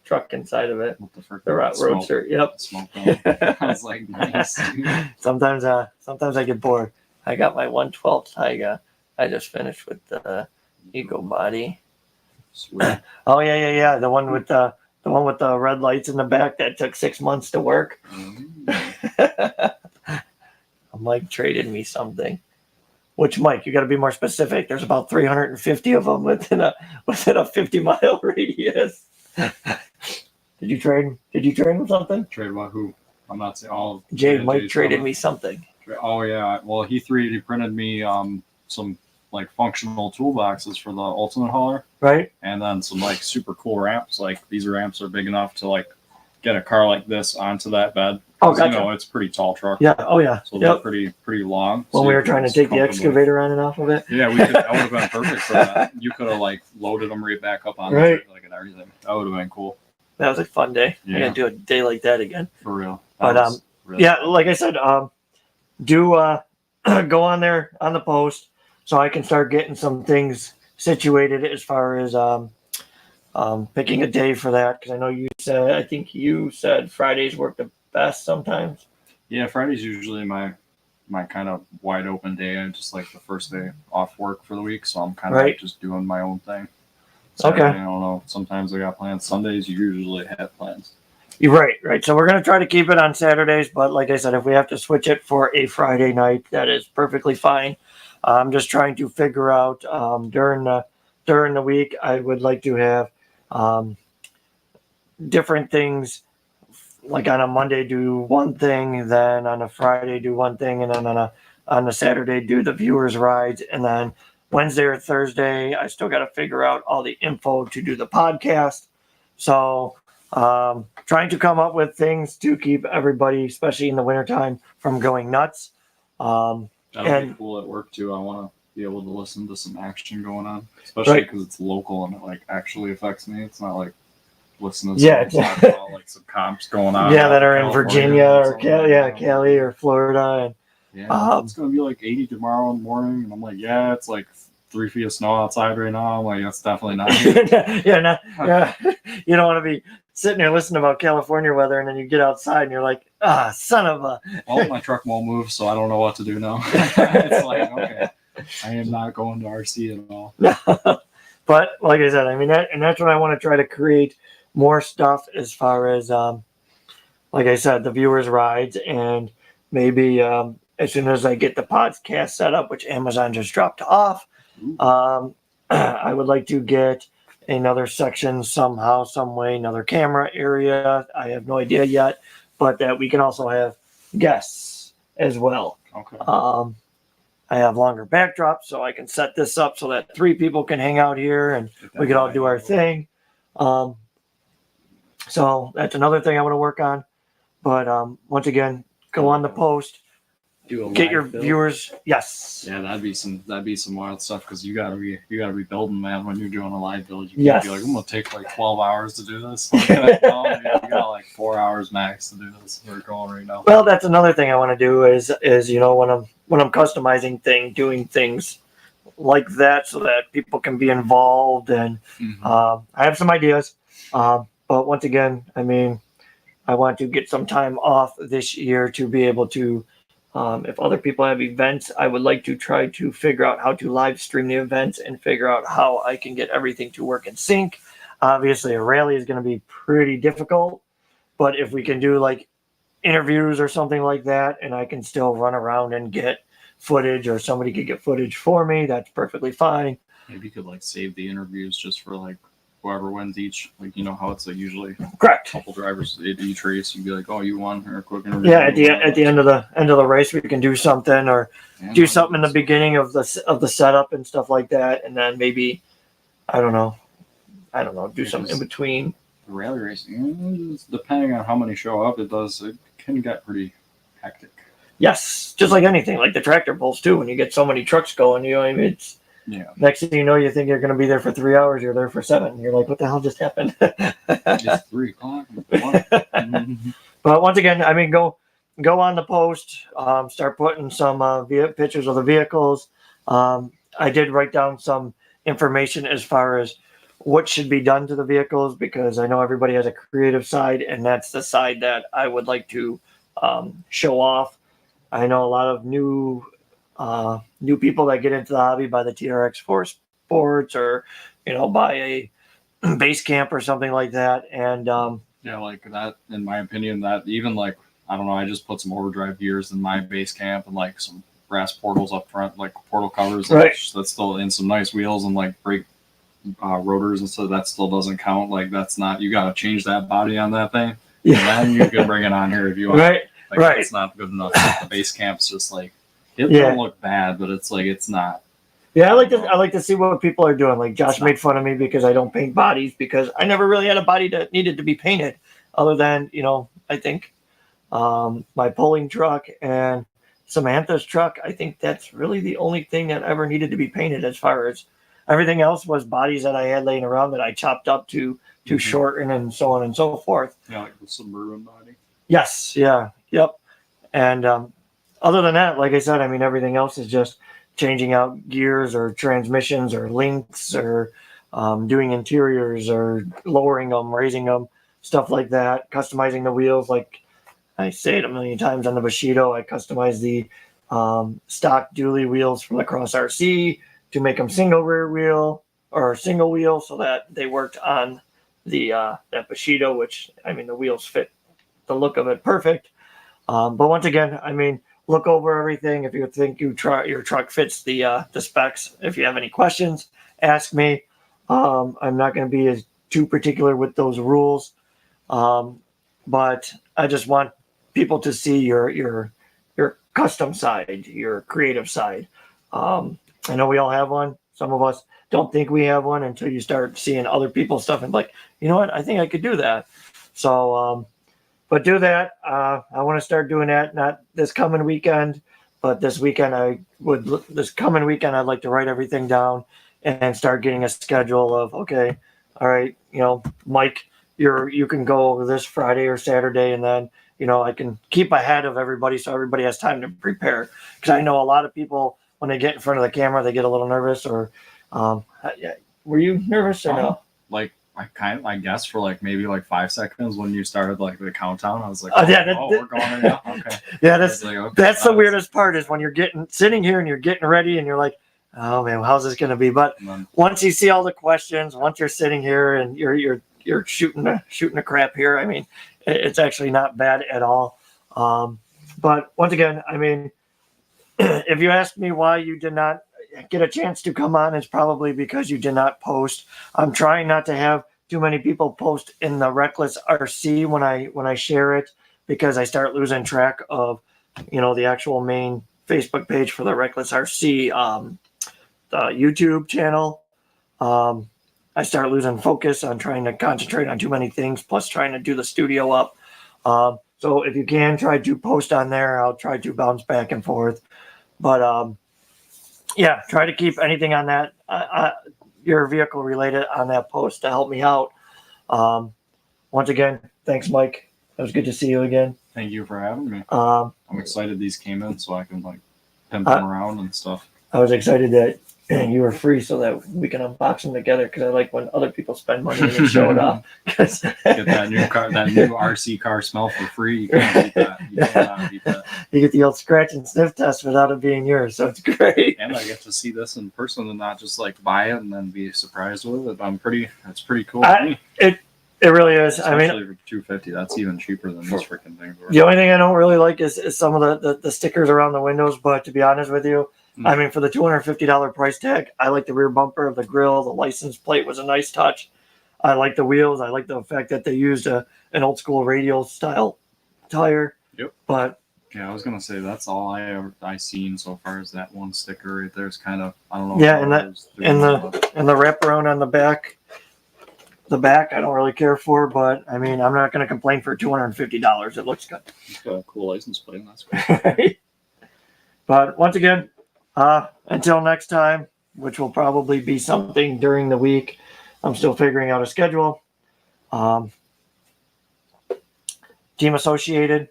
truck inside of it. With the freaking The Roadster. Yep. Smoke on. I was like, nice. Dude. Sometimes I get bored. I got my 112 Taiga. I just finished with the Ego body. Sweet. Oh yeah. The one with the red lights in the back that took 6 months to work. Mike traded me something. Which Mike? You got to be more specific. There's about 350 of them within a 50-mile radius. Did you trade him something? Trade what? Who? I'm not saying all. Mike traded me something. Oh yeah. Well, he 3D printed me some like functional toolboxes for the Ultimate Hauler, Right. and then some like super cool ramps. Like these ramps are big enough to like get a car like this onto that bed. Oh, gotcha. It's a pretty tall truck. Yeah. Oh yeah. So they're Yep. pretty long. When so we you were can trying to just take the comfortably- excavator on and off of it. Yeah, that would have been perfect for that. You could have like loaded them right back up on Right. like and everything. That would have been cool That was a fun day. I Yeah. gotta do a day like that again. for real. But, That was really Yeah, fun. like I said, do go on there on the post so I can start getting some things situated as far as picking a day for that, because I think you said Fridays work the best sometimes. Yeah, Friday's usually my kind of wide open day. I just like the first day off work for the week, so I'm kind of Right. just doing my own thing. Okay. Saturday, I don't know. Sometimes I got plans. Sundays you usually have plans. You're right. So we're gonna try to keep it on Saturdays, but like I said, if we have to switch it for a Friday night, that is perfectly fine. I'm just trying to figure out during the week, I would like to have different things. Like on a Monday, do one thing, then on a Friday, do one thing, and then on a Saturday, do the viewers' rides, and then Wednesday or Thursday, I still got to figure out all the info to do the podcast. So, trying to come up with things to keep everybody, especially in the wintertime, from going nuts. That'll And- be cool at work too. I want to be able to listen to some action going on, especially Right. because it's local and it like actually affects me. It's not like listening to Yeah. someone talk about like some comps going on. Yeah, that are in California Virginia or something. Cali or Florida. Yeah, it's gonna be like 80 tomorrow in the morning, and I'm like, yeah, it's like 3 feet of snow outside right now. I'm like, that's definitely not. Yeah. You don't want to be sitting there listening about California weather, and then you get outside and you're like, son of a. Well, my truck won't move, so I don't know what to do now. It's like, okay, I am not going to RC at all. But like I said, I mean, that's what I want to try to create more stuff as far as, like I said, the viewers' rides, and maybe as soon as I get the podcast set up, which Amazon just dropped off, I would like to get another section somehow, some way, another camera area. I have no idea yet, but that we can also have guests as well. Okay. I have longer backdrops, so I can set this up so that 3 people can hang out here and we can all do our thing. So that's another thing I want to work on. But once again, go on the post, Do a get live your build. viewers. Yes. Yeah, that'd be some wild stuff because you gotta be building, man, when you're doing a live build. You can't Yes. be like, I'm gonna take like 12 hours to do this. Like, you got like 4 hours max to do this. We're going right now. Well, that's another thing I want to do is when I'm customizing doing things like that so that people can be involved and I have some ideas. But once again, I mean, I want to get some time off this year to be able to, if other people have events, I would like to try to figure out how to live stream the events and figure out how I can get everything to work in sync. Obviously, a rally is going to be pretty difficult, but if we can do like interviews or something like that, and I can still run around and get footage, or somebody could get footage for me, that's perfectly fine. Maybe you could like save the interviews just for like whoever wins each. Like, you know how it's like usually Correct. a couple drivers at each race. You'd be like, oh, you won, or a quick interview. Yeah, at the end of the race, we can do something, or Yeah, do something in the beginning of the setup and stuff like that, and then maybe I don't know, do something in between. The rally racing, depending on how many show up, it can get pretty hectic. Yes, just like anything, like the tractor pulls too. When you get so many trucks going, you know, I mean, it's next thing you know, you think you're going to be there for 3 hours, you're there for 7. You're like, what the hell just happened? It's 3 o'clock. But once again, I mean, go on the post, start putting some pictures of the vehicles. I did write down some information as far as what should be done to the vehicles, because I know everybody has a creative side, and that's the side that I would like to show off. I know a lot of new people that get into the hobby by the TRX4 Sports, or buy a base camp or something like that, and Yeah, like that, in my opinion, that even like, I don't know, I just put some overdrive gears in my base camp and like some brass portals up front, like portal covers. Right. That's still in some nice wheels and like brake rotors and so that still doesn't count. Like, that's not, you got to change that body on that thing. yeah, And then you can bring it on here if you want. right. Like, right. It's not good enough. The base camp's just like, it Yeah. don't look bad, but it's like, it's not. Yeah, I like to see what people are doing. Like Josh made fun of me because I don't paint bodies, because I never really had a body that needed to be painted, other than I think my pulling truck and Samantha's truck. I think that's really the only thing that ever needed to be painted. As far as everything else was bodies that I had laying around that I chopped up to shorten and so on and so forth. Yeah, like the Suburban body. Yes, yeah, yep. And other than that, like I said, I mean, everything else is just changing out gears or transmissions or links, or doing interiors or lowering them, raising them, stuff like that. Customizing the wheels, like I say it a million times on the Bushido. I customized the stock dually wheels from the Cross RC to make them single rear wheel or single wheel, so that they worked on the that Bushido, which, I mean, the wheels fit the look of it perfect. But once again, I mean, look over everything. If you think your truck fits the specs, if you have any questions, ask me. I'm not going to be too particular with those rules, but I just want people to see your custom side, your creative side. I know we all have one. Some of us don't think we have one until you start seeing other people's stuff and like, you know what, I think I could do that. So, but do that. I want to start doing that, not this coming weekend, but this weekend. This coming weekend, I'd like to write everything down and start getting a schedule of, okay, all right, Mike, you can go this Friday or Saturday, and then I can keep ahead of everybody so everybody has time to prepare. Because I know a lot of people, when they get in front of the camera, they get a little nervous. Or were you nervous or no? Like, I guess for like maybe like 5 seconds when you started like the countdown, I was like, we're going right now. Okay. Yeah, It's like, okay, that's the weirdest part, is when you're sitting here and you're getting ready and you're like, oh man, how's this going to be? But once you see all the questions, once you're sitting here and you're shooting the crap here, I mean, it's actually not bad at all. But once again, I mean, if you ask me why you did not get a chance to come on, it's probably because you did not post. I'm trying not to have too many people post in the Reckless RC when I share it, because I start losing track of, the actual main Facebook page for the Reckless RC the YouTube channel. I start losing focus on trying to concentrate on too many things, plus trying to do the studio up. So if you can try to post on there, I'll try to bounce back and forth. But yeah, try to keep anything on that, your vehicle related on that post to help me out. Once again, thanks, Mike. It was good to see you again. Thank you for having me. I'm excited these came in so I can pimp them around and stuff. I was excited that you were free so that we can unbox them together, because I like when other people spend money and they show it up. Get that new RC car smell for free. You can't beat that. You cannot beat that. You get the old scratch and sniff test without it being yours, so it's great. And I get to see this in person and not just buy it and then be surprised with it. That's pretty cool. It really is. Especially I mean, for $250, that's even cheaper than these freaking things were. the only thing I don't really like is some of the stickers around the windows. But to be honest with you, I mean, for the $250 price tag, I like the rear bumper, the grill, the license plate was a nice touch. I like the wheels. I like the fact that they used an old school radial style tire. Yep. But yeah, I was gonna say that's all I seen so far is that one sticker right there. It's kind of, I don't know. yeah, and the wraparound on the back. The back I don't really care for, but I mean, I'm not going to complain for $250. It looks good. It's got a cool license plate. That's cool. But once again, until next time, which will probably be something during the week. I'm still figuring out a schedule. Team Associated,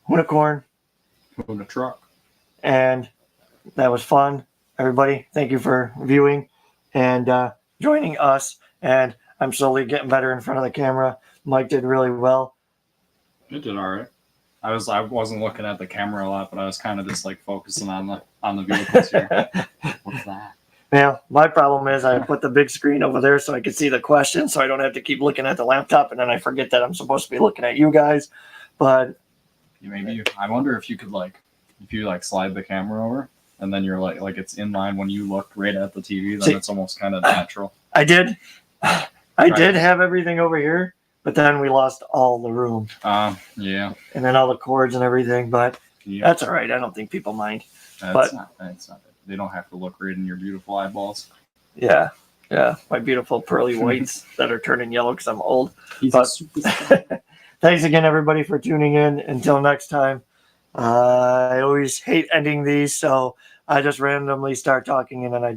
HOONICORN, HOONITRUCK. and that was fun. Everybody, thank you for viewing and joining us. And I'm slowly getting better in front of the camera. Mike did really well. It did all right. I wasn't looking at the camera a lot, but I was kind of just focusing on the vehicles here. What's that? Yeah, my problem is I put the big screen over there so I can see the questions, so I don't have to keep looking at the laptop, and then I forget that I'm supposed to be looking at you guys. But I wonder if you could if you slide the camera over, and then you're like it's in line when you look right at the TV, then it's almost kind of natural. I did have everything over here, but then we lost all the room. Yeah. And then all the cords and everything, but that's all right. I don't think people mind. It's not. They don't have to look right in your beautiful eyeballs. Yeah. My beautiful pearly whites that are turning yellow because I'm old. But thanks again, everybody, for tuning in. Until next time. I always hate ending these, so I just randomly start talking and then I